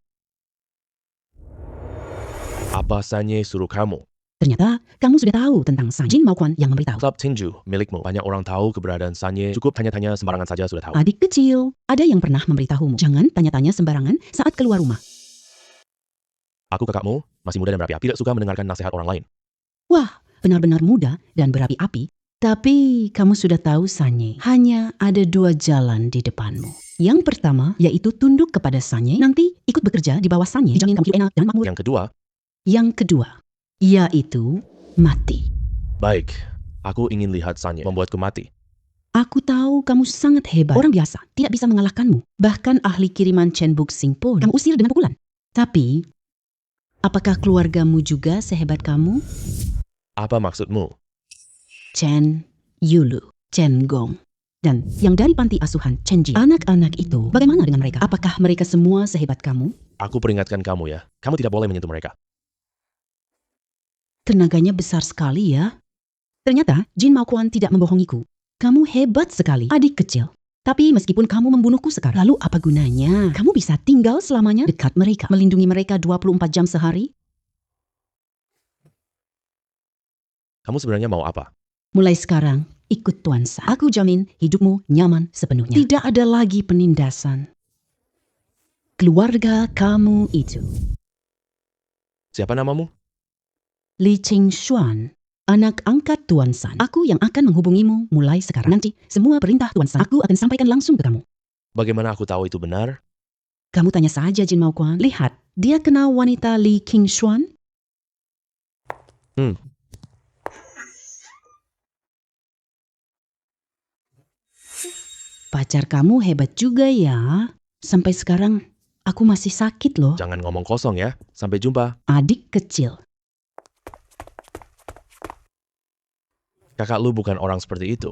Apa Sanye suruh kamu? ternyata kamu sudah tahu tentang Jin Maoquan yang memberitahu. Klub tinju milikmu. Banyak orang tahu keberadaan Sanye. Cukup tanya-tanya sembarangan saja sudah tahu. Adik kecil, ada yang pernah memberitahumu. Jangan tanya-tanya sembarangan saat keluar rumah. Aku kakakmu, masih muda dan berapi-api, tidak suka mendengarkan nasihat orang lain. Wah, benar-benar muda dan berapi-api. Tapi kamu sudah tahu Sanye, hanya ada 2 jalan di depanmu. Yang pertama, yaitu tunduk kepada Sanye, nanti ikut bekerja di bawah Sanye, dijamin kamu hidup enak dan makmur. Yang kedua, yaitu mati. Baik, aku ingin lihat Sanye membuatku mati. Aku tahu kamu sangat hebat. Orang biasa tidak bisa mengalahkanmu. Bahkan ahli kiriman Chen Buxing pun kamu usir dengan pukulan. Tapi, apakah keluargamu juga sehebat kamu? Apa maksudmu? Chen Yulu, Chen Gong, dan yang dari panti asuhan Chenji. Anak-anak itu, bagaimana dengan mereka? Apakah mereka semua sehebat kamu? Aku peringatkan kamu ya, kamu tidak boleh menyentuh mereka. Tenaganya besar sekali ya. Ternyata Jin Maoquan tidak membohongiku. Kamu hebat sekali, adik kecil. Tapi meskipun kamu membunuhku sekarang, lalu apa gunanya? Kamu bisa tinggal selamanya dekat mereka, melindungi mereka 24 jam sehari? Kamu sebenarnya mau apa? Mulai sekarang, ikut Tuan Sa. Aku jamin hidupmu nyaman sepenuhnya. Tidak ada lagi penindasan. Keluarga kamu itu. Siapa namamu? Li Qingshuan, anak angkat Tuan San. Aku yang akan menghubungimu mulai sekarang. Nanti, semua perintah Tuan San aku akan sampaikan langsung ke kamu. Bagaimana aku tahu itu benar? Kamu tanya saja Jin Maoquan. Lihat, dia kenal wanita Li Qingshuan? Pacar kamu hebat juga ya. Sampai sekarang, aku masih sakit loh. Jangan ngomong kosong ya. Sampai jumpa. Adik kecil. Kakak lu bukan orang seperti itu.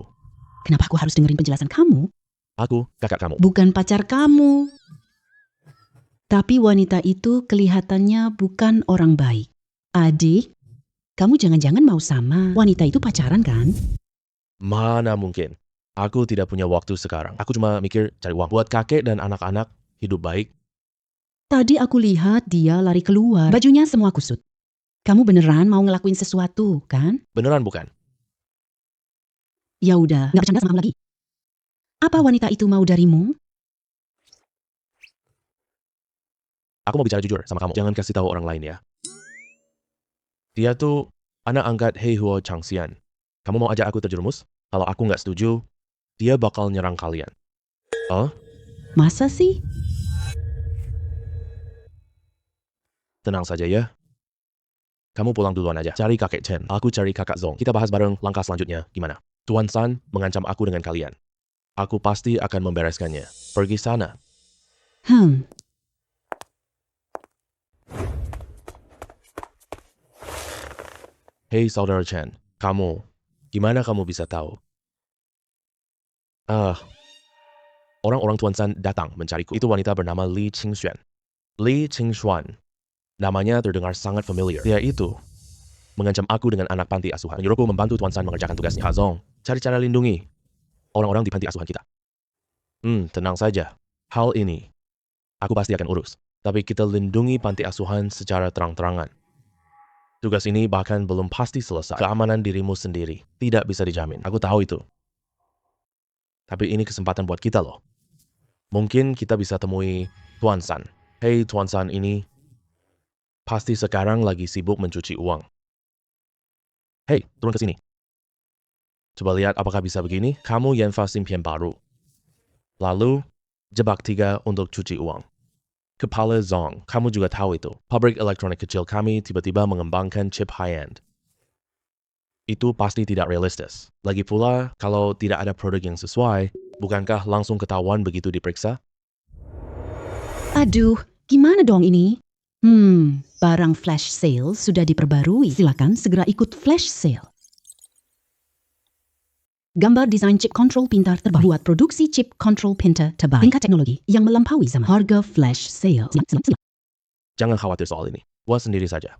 Kenapa aku harus dengerin penjelasan kamu? Aku, kakak kamu. Bukan pacar kamu. Tapi wanita itu kelihatannya bukan orang baik. Adik, kamu jangan-jangan mau sama wanita itu pacaran kan? Mana mungkin. Aku tidak punya waktu sekarang. Aku cuma mikir cari uang. Buat kakek dan anak-anak, hidup baik. Tadi aku lihat dia lari keluar. Bajunya semua kusut. Kamu beneran mau ngelakuin sesuatu, kan? Beneran bukan? Ya udah, nggak bercanda sama kamu lagi. Apa wanita itu mau darimu? Aku mau bicara jujur sama kamu. Jangan kasih tahu orang lain ya. Dia tuh anak angkat Hei Huo Changxian. Kamu mau ajak aku terjerumus? Kalau aku nggak setuju, dia bakal nyerang kalian. Masa sih? Tenang saja ya. Kamu pulang duluan aja. Cari kakek Chen. Aku cari kakak Zong. Kita bahas bareng langkah selanjutnya. Gimana? Tuan San mengancam aku dengan kalian. Aku pasti akan membereskannya. Pergi sana. Hei saudara Chen. Gimana kamu bisa tahu? Orang-orang Tuan San datang mencariku. Itu wanita bernama Li Qingxuan. Li Qingxuan. Namanya terdengar sangat familiar. Dia itu mengancam aku dengan anak panti asuhan. Menyuruhku membantu Tuan San mengerjakan tugasnya. Kak Zong, cari cara lindungi orang-orang di panti asuhan kita. Tenang saja. Hal ini aku pasti akan urus. Tapi kita lindungi panti asuhan secara terang-terangan. Tugas ini bahkan belum pasti selesai. Keamanan dirimu sendiri tidak bisa dijamin. Aku tahu itu. Tapi ini kesempatan buat kita loh. Mungkin kita bisa temui Tuan San. Hei Tuan San ini pasti sekarang lagi sibuk mencuci uang. Hei, turun ke sini. Coba lihat apakah bisa begini. Kamu Yanfa Simpian baru. Lalu, jebak 3 untuk cuci uang. Kepala Zong, kamu juga tahu itu. Pabrik elektronik kecil kami tiba-tiba mengembangkan chip high-end. Itu pasti tidak realistis. Lagi pula, kalau tidak ada produk yang sesuai, bukankah langsung ketahuan begitu diperiksa? Aduh, gimana dong ini? Barang flash sale sudah diperbarui. Silakan segera ikut flash sale. Gambar desain chip control pintar terbaik. Buat produksi chip control pintar terbaik. Tingkat teknologi yang melampaui zaman. Harga flash sale. Jangan khawatir soal ini. Buat sendiri saja.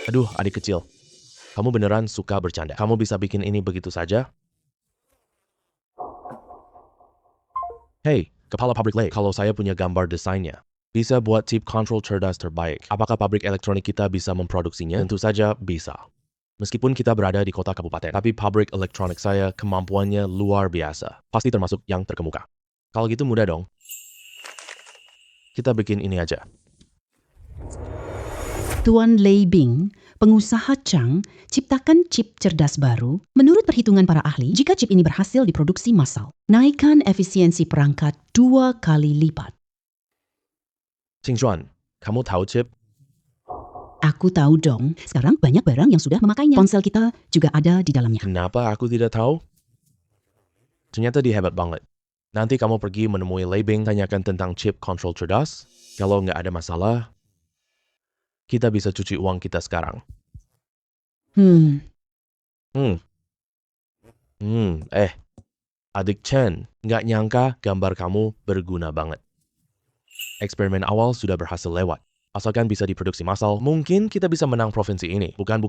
Aduh, adik kecil. Kamu beneran suka bercanda. Kamu bisa bikin ini begitu saja? Hei, kepala pabrik Le. Kalau saya punya gambar desainnya, bisa buat chip control cerdas terbaik. Apakah pabrik elektronik kita bisa memproduksinya? Tentu saja bisa. Meskipun kita berada di kota kabupaten, tapi pabrik elektronik saya kemampuannya luar biasa. Pasti termasuk yang terkemuka. Kalau gitu mudah dong. Kita bikin ini aja. Tuan Lei Bing, pengusaha Chang, ciptakan chip cerdas baru. Menurut perhitungan para ahli, jika chip ini berhasil diproduksi massal, naikkan efisiensi perangkat 2 kali lipat. Qingxuan, kamu tahu chip? Aku tahu dong, sekarang banyak barang yang sudah memakainya. Ponsel kita juga ada di dalamnya. Kenapa aku tidak tahu? Ternyata dia hebat banget. Nanti kamu pergi menemui Lei Bing, tanyakan tentang chip control cerdas. Kalau nggak ada masalah, kita bisa cuci uang kita sekarang. Adik Chen, nggak nyangka gambar kamu berguna banget. Eksperimen awal sudah berhasil lewat. Asalkan bisa diproduksi massal, mungkin kita bisa menang provinsi ini. Bukan.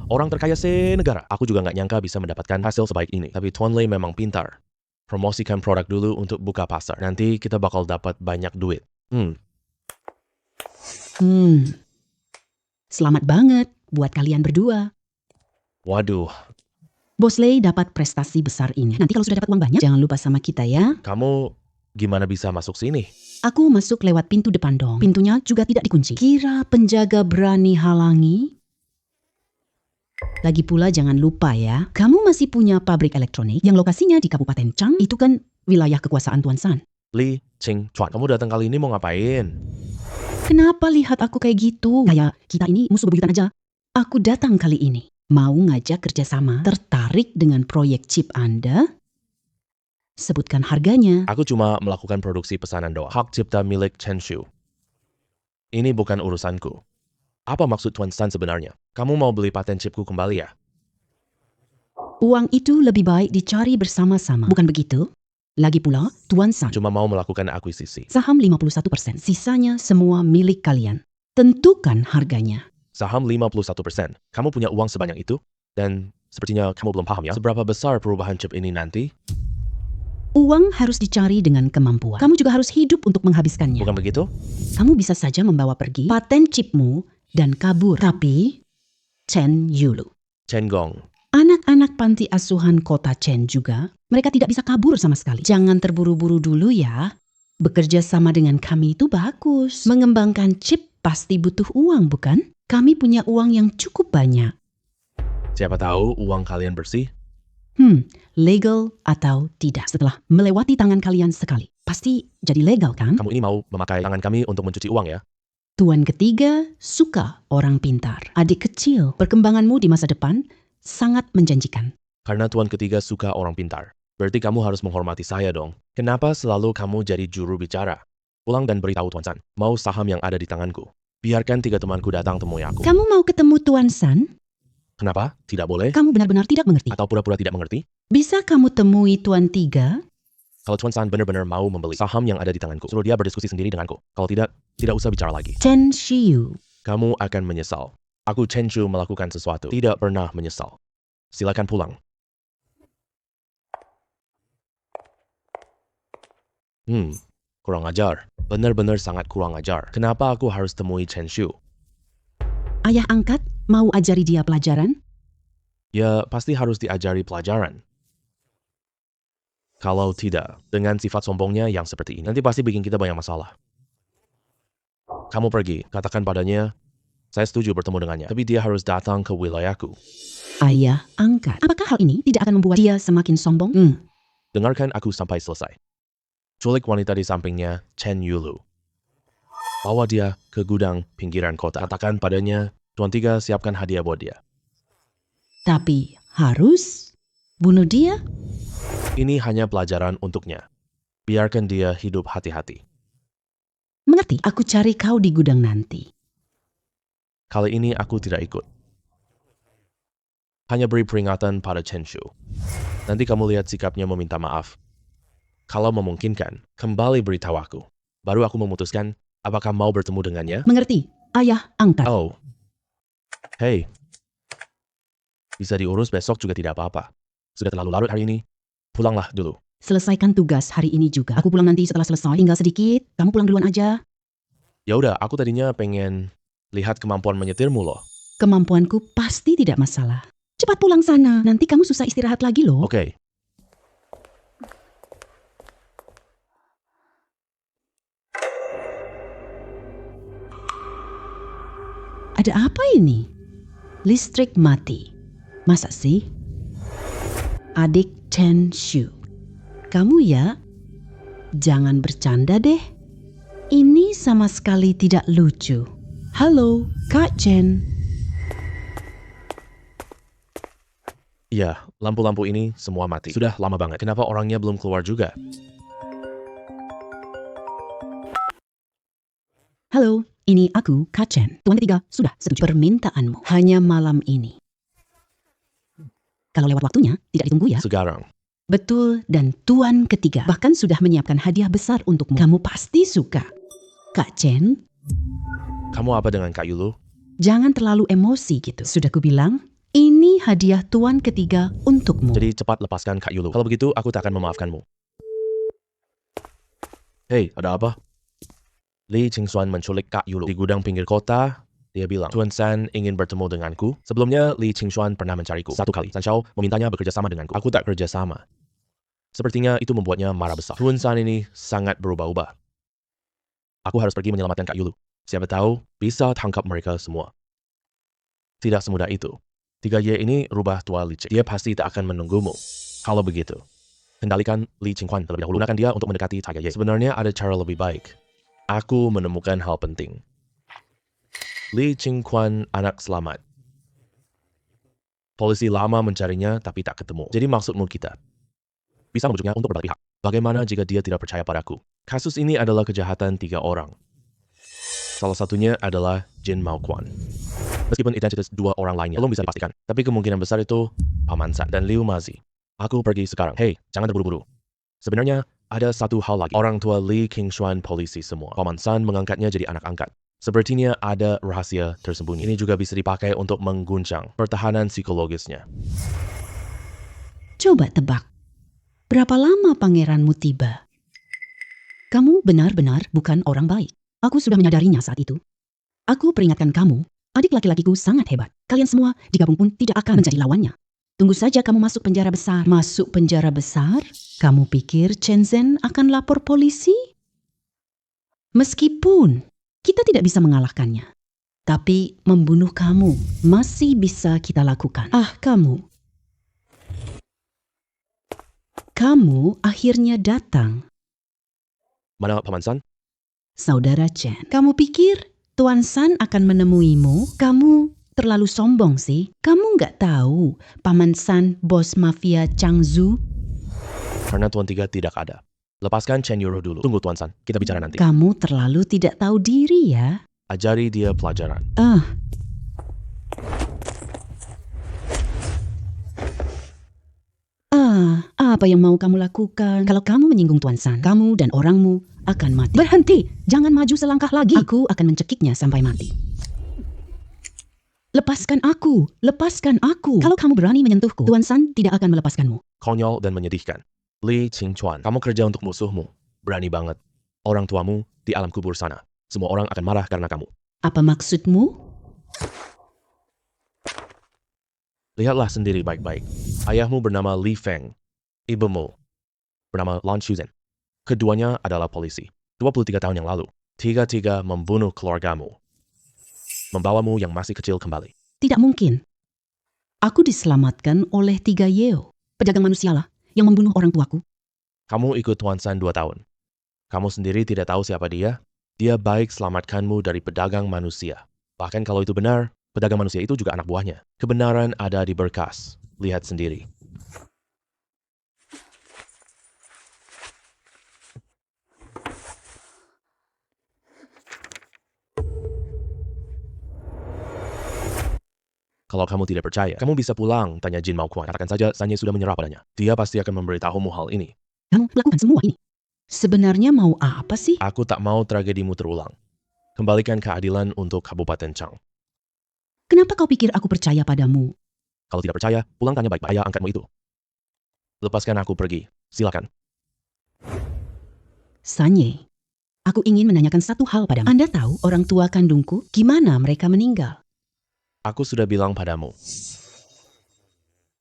Orang terkaya se-negara. Aku juga nggak nyangka bisa mendapatkan hasil sebaik ini. Tapi Tuan Lei memang pintar. Promosikan produk dulu untuk buka pasar. Nanti kita bakal dapat banyak duit. Selamat banget buat kalian berdua. Waduh, Bos Lei dapat prestasi besar ini. Nanti kalau sudah dapat uang banyak, jangan lupa sama kita ya. kamu gimana bisa masuk sini? Aku masuk lewat pintu depan dong. Pintunya juga tidak dikunci. Kira penjaga berani halangi? Lagi pula jangan lupa ya, kamu masih punya pabrik elektronik yang lokasinya di Kabupaten Chang. Itu kan wilayah kekuasaan Tuan San. Li Qingchuan, kamu datang kali ini mau ngapain? Kenapa lihat aku kayak gitu? Kayak kita ini musuh bebuyutan aja. Aku datang kali ini mau ngajak kerjasama. Tertarik dengan proyek chip Anda? Sebutkan harganya. Aku cuma melakukan produksi pesanan doang. Hak cipta milik Chen Shu. Ini bukan urusanku. Apa maksud Tuan San sebenarnya? Kamu mau beli paten chipku kembali ya? Uang itu lebih baik dicari bersama-sama. Bukan begitu? Lagi pula, Tuan San, Cuma mau melakukan akuisisi. saham 51%. Sisanya semua milik kalian. Tentukan harganya. Saham 51%. Kamu punya uang sebanyak itu? Dan sepertinya kamu belum paham ya, seberapa besar perubahan chip ini nanti? Uang harus dicari dengan kemampuan. Kamu juga harus hidup untuk menghabiskannya. Bukan begitu? Kamu bisa saja membawa pergi paten chipmu dan kabur. Tapi, Chen Yulu, Chen Gong. anak-anak panti asuhan kota Chen juga, mereka tidak bisa kabur sama sekali. Jangan terburu-buru dulu ya. Bekerja sama dengan kami itu bagus. Mengembangkan chip pasti butuh uang, bukan? Kami punya uang yang cukup banyak. Siapa tahu uang kalian bersih? Legal atau tidak. Setelah melewati tangan kalian sekali, pasti jadi legal kan? Kamu ini mau memakai tangan kami untuk mencuci uang ya? Tuan ketiga suka orang pintar. Adik kecil, perkembanganmu di masa depan sangat menjanjikan. Karena tuan ketiga suka orang pintar. Berarti kamu harus menghormati saya dong. Kenapa selalu kamu jadi juru bicara? Pulang dan beritahu Tuan San, mau saham yang ada di tanganku. Biarkan 3 temanku datang temui aku. Kamu mau ketemu Tuan San? Kenapa? Tidak boleh? Kamu benar-benar tidak mengerti. Atau pura-pura tidak mengerti? Bisa kamu temui Tuan Tiga? Kalau Tuan San benar-benar mau membeli saham yang ada di tanganku, suruh dia berdiskusi sendiri denganku. Kalau tidak, tidak usah bicara lagi. Chen Shiyu. Kamu akan menyesal. Aku Chen Shu melakukan sesuatu. Tidak pernah menyesal. Silakan pulang. Kurang ajar. Benar-benar sangat kurang ajar. Kenapa aku harus temui Chen Shu? Ayah angkat mau ajari dia pelajaran? Ya, pasti harus diajari pelajaran. Kalau tidak, dengan sifat sombongnya yang seperti ini, nanti pasti bikin kita banyak masalah. Kamu pergi, katakan padanya, saya setuju bertemu dengannya, tapi dia harus datang ke wilayahku. Ayah angkat. Apakah hal ini tidak akan membuat dia semakin sombong? Dengarkan aku sampai selesai. Culik wanita di sampingnya, Chen Yulu. Bawa dia ke gudang pinggiran kota. Katakan padanya, Tuan Tiga siapkan hadiah buat dia. Tapi harus bunuh dia? Ini hanya pelajaran untuknya. Biarkan dia hidup hati-hati. Mengerti? Aku cari kau di gudang nanti. Kali ini aku tidak ikut. Hanya beri peringatan pada Chen Shu. Nanti kamu lihat sikapnya meminta maaf. Kalau memungkinkan, kembali beritahu aku. Baru aku memutuskan apakah mau bertemu dengannya. Mengerti? Ayah angkat. Oh. Hei. Bisa diurus besok juga tidak apa-apa. Sudah terlalu larut hari ini. Pulanglah dulu. Selesaikan tugas hari ini juga. Aku pulang nanti setelah selesai. Tinggal sedikit. Kamu pulang duluan aja. Ya udah, aku tadinya pengen lihat kemampuan menyetirmu loh. Kemampuanku pasti tidak masalah. Cepat pulang sana. Nanti kamu susah istirahat lagi loh. Oke. Ada apa ini? Listrik mati. Masa sih? Adik Chen Shu. Kamu ya? Jangan bercanda deh. Ini sama sekali tidak lucu. Halo, Kak Chen. Iya, lampu-lampu ini semua mati. Sudah lama banget. Kenapa orangnya belum keluar juga? Halo, ini aku, Kak Chen. Tuan ketiga, sudah setuju permintaanmu. Hanya malam ini. Kalau lewat waktunya, tidak ditunggu ya. Sekarang. Betul, dan Tuan ketiga bahkan sudah menyiapkan hadiah besar untukmu. Kamu pasti suka. Kak Chen, Kamu apa dengan Kak Yulu? jangan terlalu emosi gitu. Sudah kubilang, ini hadiah Tuan ketiga untukmu. Jadi cepat lepaskan Kak Yulu. Kalau begitu, aku tak akan memaafkanmu. Hei, ada apa? Li Qingxuan menculik Kak Yulu di gudang pinggir kota. Dia bilang, Tuan San ingin bertemu denganku. Sebelumnya, Li Qingxuan pernah mencariku 1 kali. San Xiao memintanya bekerja sama denganku. Aku tak kerja sama. Sepertinya itu membuatnya marah besar. Tuan San ini sangat berubah-ubah. Aku harus pergi menyelamatkan Kak Yulu. Siapa tahu bisa tangkap mereka semua. Tidak semudah itu. 3Y ini rubah tua licik. Dia pasti tak akan menunggumu. Kalau begitu, kendalikan Li Qingxuan terlebih dahulu. Gunakan dia untuk mendekati 3Y. Sebenarnya ada cara lebih baik. Aku menemukan hal penting. Li Qingxuan anak selamat. Polisi lama mencarinya tapi tak ketemu. Jadi maksudmu kita bisa membujuknya untuk berbalik pihak. Bagaimana jika dia tidak percaya padaku? Kasus ini adalah kejahatan 3 orang. Salah satunya adalah Jin Maoquan. Meskipun identitas 2 orang lainnya belum bisa dipastikan, tapi kemungkinan besar itu Paman San dan Liu Mazi. Aku pergi sekarang. Hei, jangan terburu-buru. Sebenarnya ada satu hal lagi. Orang tua Li Qingxuan polisi semua. Paman San mengangkatnya jadi anak angkat. Sepertinya ada rahasia tersembunyi. Ini juga bisa dipakai untuk mengguncang pertahanan psikologisnya. Coba tebak. Berapa lama pangeranmu tiba? Kamu benar-benar bukan orang baik. Aku sudah menyadarinya saat itu. Aku peringatkan kamu, adik laki-lakiku sangat hebat. Kalian semua digabung pun tidak akan menjadi lawannya. Tunggu saja kamu masuk penjara besar. Masuk penjara besar? Kamu pikir Chen Zhen akan lapor polisi? Meskipun kita tidak bisa mengalahkannya. Tapi membunuh kamu masih bisa kita lakukan. Kamu. Kamu akhirnya datang. Mana Paman San? Saudara Chen, kamu pikir Tuan San akan menemuimu. Kamu terlalu sombong sih. Kamu nggak tahu Paman San, bos mafia Changzhou? Karena Tuan Tiga tidak ada. Lepaskan Chen Yuro dulu. Tunggu Tuan San, kita bicara nanti. Kamu terlalu tidak tahu diri ya. Ajari dia pelajaran. Apa yang mau kamu lakukan? Kalau kamu menyinggung Tuan San, kamu dan orangmu akan mati. Berhenti! Jangan maju selangkah lagi. Aku akan mencekiknya sampai mati. Lepaskan aku! Lepaskan aku! Kalau kamu berani menyentuhku, Tuan San tidak akan melepaskanmu. Konyol dan menyedihkan. Li Qingchuan, kamu kerja untuk musuhmu. Berani banget. Orang tuamu di alam kubur sana. Semua orang akan marah karena kamu. Apa maksudmu? Lihatlah sendiri baik-baik. Ayahmu bernama Li Feng. Ibumu bernama Lan Shuzhen. Keduanya adalah polisi. 23 tahun yang lalu. Tiga-tiga membunuh keluargamu. Membawamu yang masih kecil kembali. Tidak mungkin. Aku diselamatkan oleh 3 Yeo. Pedagang manusialah yang membunuh orang tuaku. Kamu ikut Tuan San 2 tahun. Kamu sendiri tidak tahu siapa dia? Dia baik selamatkanmu dari pedagang manusia. Bahkan kalau itu benar, pedagang manusia itu juga anak buahnya. Kebenaran ada di berkas. Lihat sendiri. Kalau kamu tidak percaya, kamu bisa pulang, tanya Jin Mao Kuan. Katakan saja Sanye sudah menyerah padanya. Dia pasti akan memberitahumu hal ini. Kamu melakukan semua ini. Sebenarnya mau apa sih? Aku tak mau tragedimu terulang. Kembalikan keadilan untuk Kabupaten Chang. Kenapa kau pikir aku percaya padamu? Kalau tidak percaya, pulang tanya baik ayah angkatmu itu. Lepaskan aku pergi. Silakan. Sanye, aku ingin menanyakan satu hal padamu. Anda tahu orang tua kandungku, gimana mereka meninggal? Aku sudah bilang padamu.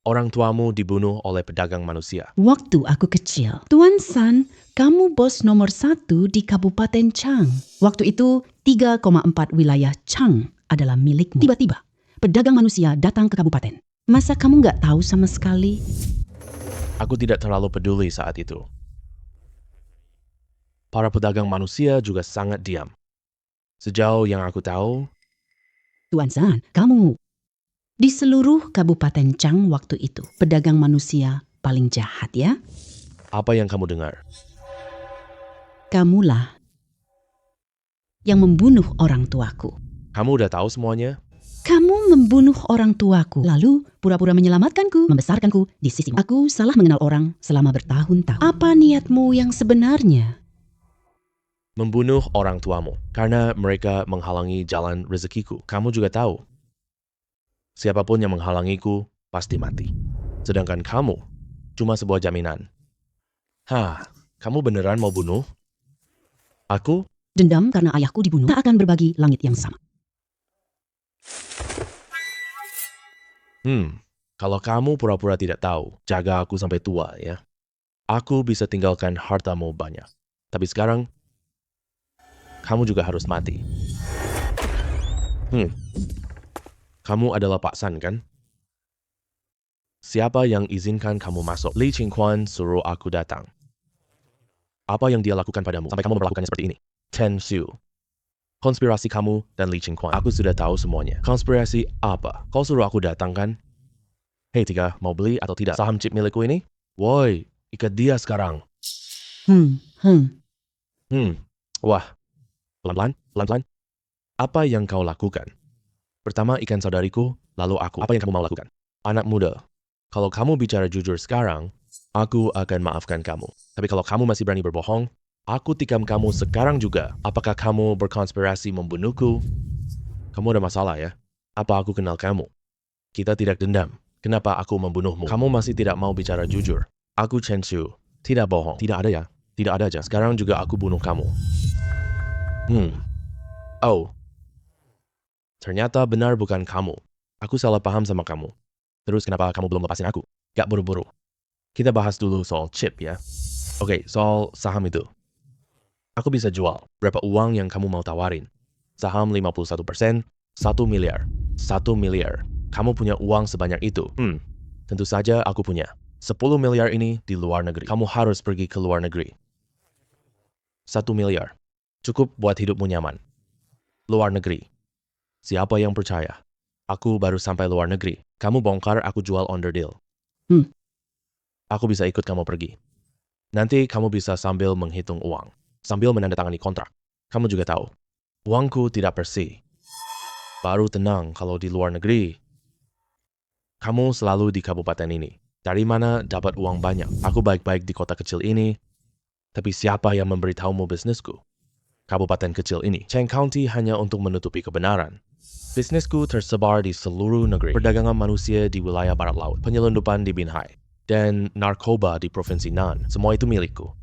Orang tuamu dibunuh oleh pedagang manusia. Waktu aku kecil, Tuan San, kamu bos nomor 1 di Kabupaten Chang. Waktu itu 3,4 wilayah Chang adalah milikmu. Tiba-tiba, pedagang manusia datang ke kabupaten. Masa kamu nggak tahu sama sekali? Aku tidak terlalu peduli saat itu. Para pedagang manusia juga sangat diam. Sejauh yang aku tahu, Tuan San, kamu di seluruh Kabupaten Chang waktu itu, pedagang manusia paling jahat ya? apa yang kamu dengar? Kamulah yang membunuh orang tuaku. Kamu udah tahu semuanya? Kamu membunuh orang tuaku, lalu pura-pura menyelamatkanku, membesarkanku di sisimu. Aku salah mengenal orang selama bertahun-tahun. Apa niatmu yang sebenarnya? Membunuh orang tuamu karena mereka menghalangi jalan rezekiku. Kamu juga tahu, siapapun yang menghalangiku pasti mati. Sedangkan kamu cuma sebuah jaminan. Kamu beneran mau bunuh? Aku? Dendam karena ayahku dibunuh tak akan berbagi langit yang sama. Kalau kamu pura-pura tidak tahu, jaga aku sampai tua ya. Aku bisa tinggalkan hartamu banyak. Tapi sekarang, kamu juga harus mati. Kamu adalah Pak San, kan? Siapa yang izinkan kamu masuk? Li Qingquan suruh aku datang. Apa yang dia lakukan padamu sampai kamu memperlakukannya seperti ini? Chen Xiu. Konspirasi kamu dan Li Qingquan. Aku sudah tahu semuanya. Konspirasi apa? Kau suruh aku datang, kan? Hei Tiga, mau beli atau tidak saham chip milikku ini? Woi, ikat dia sekarang. Wah. Pelan-pelan. Apa yang kau lakukan? Pertama ikan saudariku, lalu aku. Apa yang kamu mau lakukan? Anak muda, kalau kamu bicara jujur sekarang, aku akan maafkan kamu. Tapi kalau kamu masih berani berbohong, aku tikam kamu sekarang juga. Apakah kamu berkonspirasi membunuhku? Kamu ada masalah ya? Apa aku kenal kamu? Kita tidak dendam. Kenapa aku membunuhmu? Kamu masih tidak mau bicara jujur. Aku Chen Xiu. Tidak bohong. Tidak ada ya? Tidak ada aja. Sekarang juga aku bunuh kamu. Oh. Ternyata benar bukan kamu. Aku salah paham sama kamu. Terus kenapa kamu belum lepasin aku? Gak buru-buru. Kita bahas dulu soal chip ya. Oke, soal saham itu. Aku bisa jual. Berapa uang yang kamu mau tawarin? Saham 51%, 1 miliar. 1 miliar. Kamu punya uang sebanyak itu? Tentu saja aku punya. 10 miliar ini di luar negeri. Kamu harus pergi ke luar negeri. 1 miliar. Cukup buat hidupmu nyaman. Luar negeri. Siapa yang percaya? Aku baru sampai luar negeri. Kamu bongkar aku jual onderdil. Aku bisa ikut kamu pergi. Nanti kamu bisa sambil menghitung uang. Sambil menandatangani kontrak. Kamu juga tahu, uangku tidak bersih. Baru tenang kalau di luar negeri. Kamu selalu di kabupaten ini. Dari mana dapat uang banyak? Aku baik-baik di kota kecil ini. Tapi siapa yang memberitahumu bisnisku? Kabupaten kecil ini. Cheng County hanya untuk menutupi kebenaran. Bisnisku tersebar di seluruh negeri. Perdagangan manusia di wilayah barat laut. Penyelundupan di Binhai. Dan narkoba di Provinsi Nan. Semua itu milikku.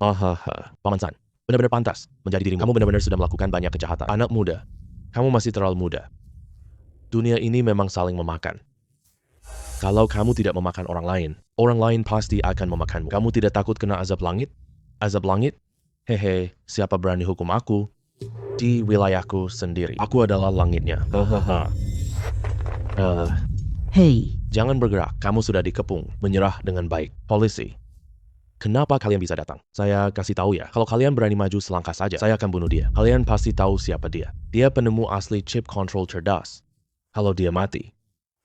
Hahaha. Paman San, benar-benar pantas menjadi dirimu. Kamu benar-benar sudah melakukan banyak kejahatan. Anak muda. Kamu masih terlalu muda. Dunia ini memang saling memakan. Kalau kamu tidak memakan orang lain pasti akan memakanmu. Kamu tidak takut kena azab langit? Azab langit? Hehe, siapa berani hukum aku? Di wilayahku sendiri. Aku adalah langitnya. Hahaha. Hei, Jangan bergerak, kamu sudah dikepung. Menyerah dengan baik. Polisi. Kenapa kalian bisa datang? Saya kasih tahu ya, kalau kalian berani maju selangkah saja, saya akan bunuh dia. Kalian pasti tahu siapa dia. Dia penemu asli chip control cerdas. Kalau dia mati,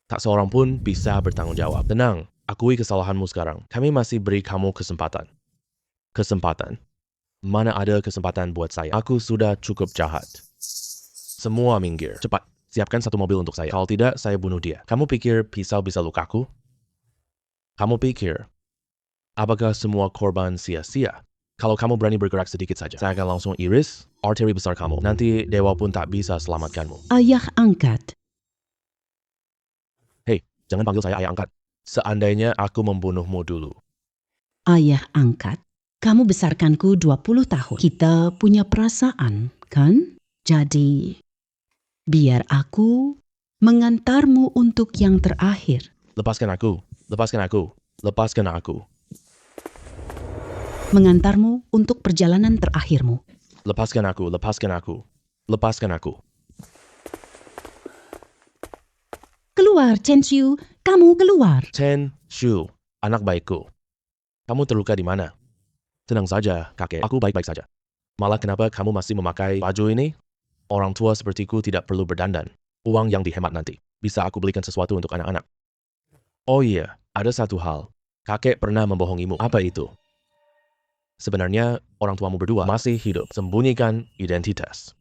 tak seorang pun bisa bertanggung jawab. Tenang, akui kesalahanmu sekarang. Kami masih beri kamu kesempatan. Kesempatan? Mana ada kesempatan buat saya? Aku sudah cukup jahat. Semua minggir. Cepat, siapkan satu mobil untuk saya. Kalau tidak, saya bunuh dia. Kamu pikir pisau bisa lukaku? Kamu pikir, apakah semua korban sia-sia? Kalau kamu berani bergerak sedikit saja, saya akan langsung iris arteri besar kamu. Nanti dewa pun tak bisa selamatkanmu. ayah angkat. Hei, jangan panggil saya ayah angkat. Seandainya aku membunuhmu dulu. Ayah angkat, kamu besarkanku 20 tahun. Kita punya perasaan, kan? Jadi, biar aku mengantarmu untuk yang terakhir. Lepaskan aku, lepaskan aku, lepaskan aku. Mengantarmu untuk perjalanan terakhirmu. Lepaskan aku, lepaskan aku, lepaskan aku. Keluar, Chen Xiu. Kamu keluar. Chen Shu, anak baikku. Kamu terluka di mana? Tenang saja, kakek. Aku baik-baik saja. Malah kenapa kamu masih memakai baju ini? Orang tua sepertiku tidak perlu berdandan. Uang yang dihemat nanti. Bisa aku belikan sesuatu untuk anak-anak. Oh iya, ada satu hal. Kakek pernah membohongimu. Apa itu? Sebenarnya, orang tuamu berdua masih hidup. Sembunyikan identitas.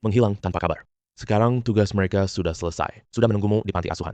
Menghilang tanpa kabar. Sekarang tugas mereka sudah selesai. Sudah menunggumu di panti asuhan.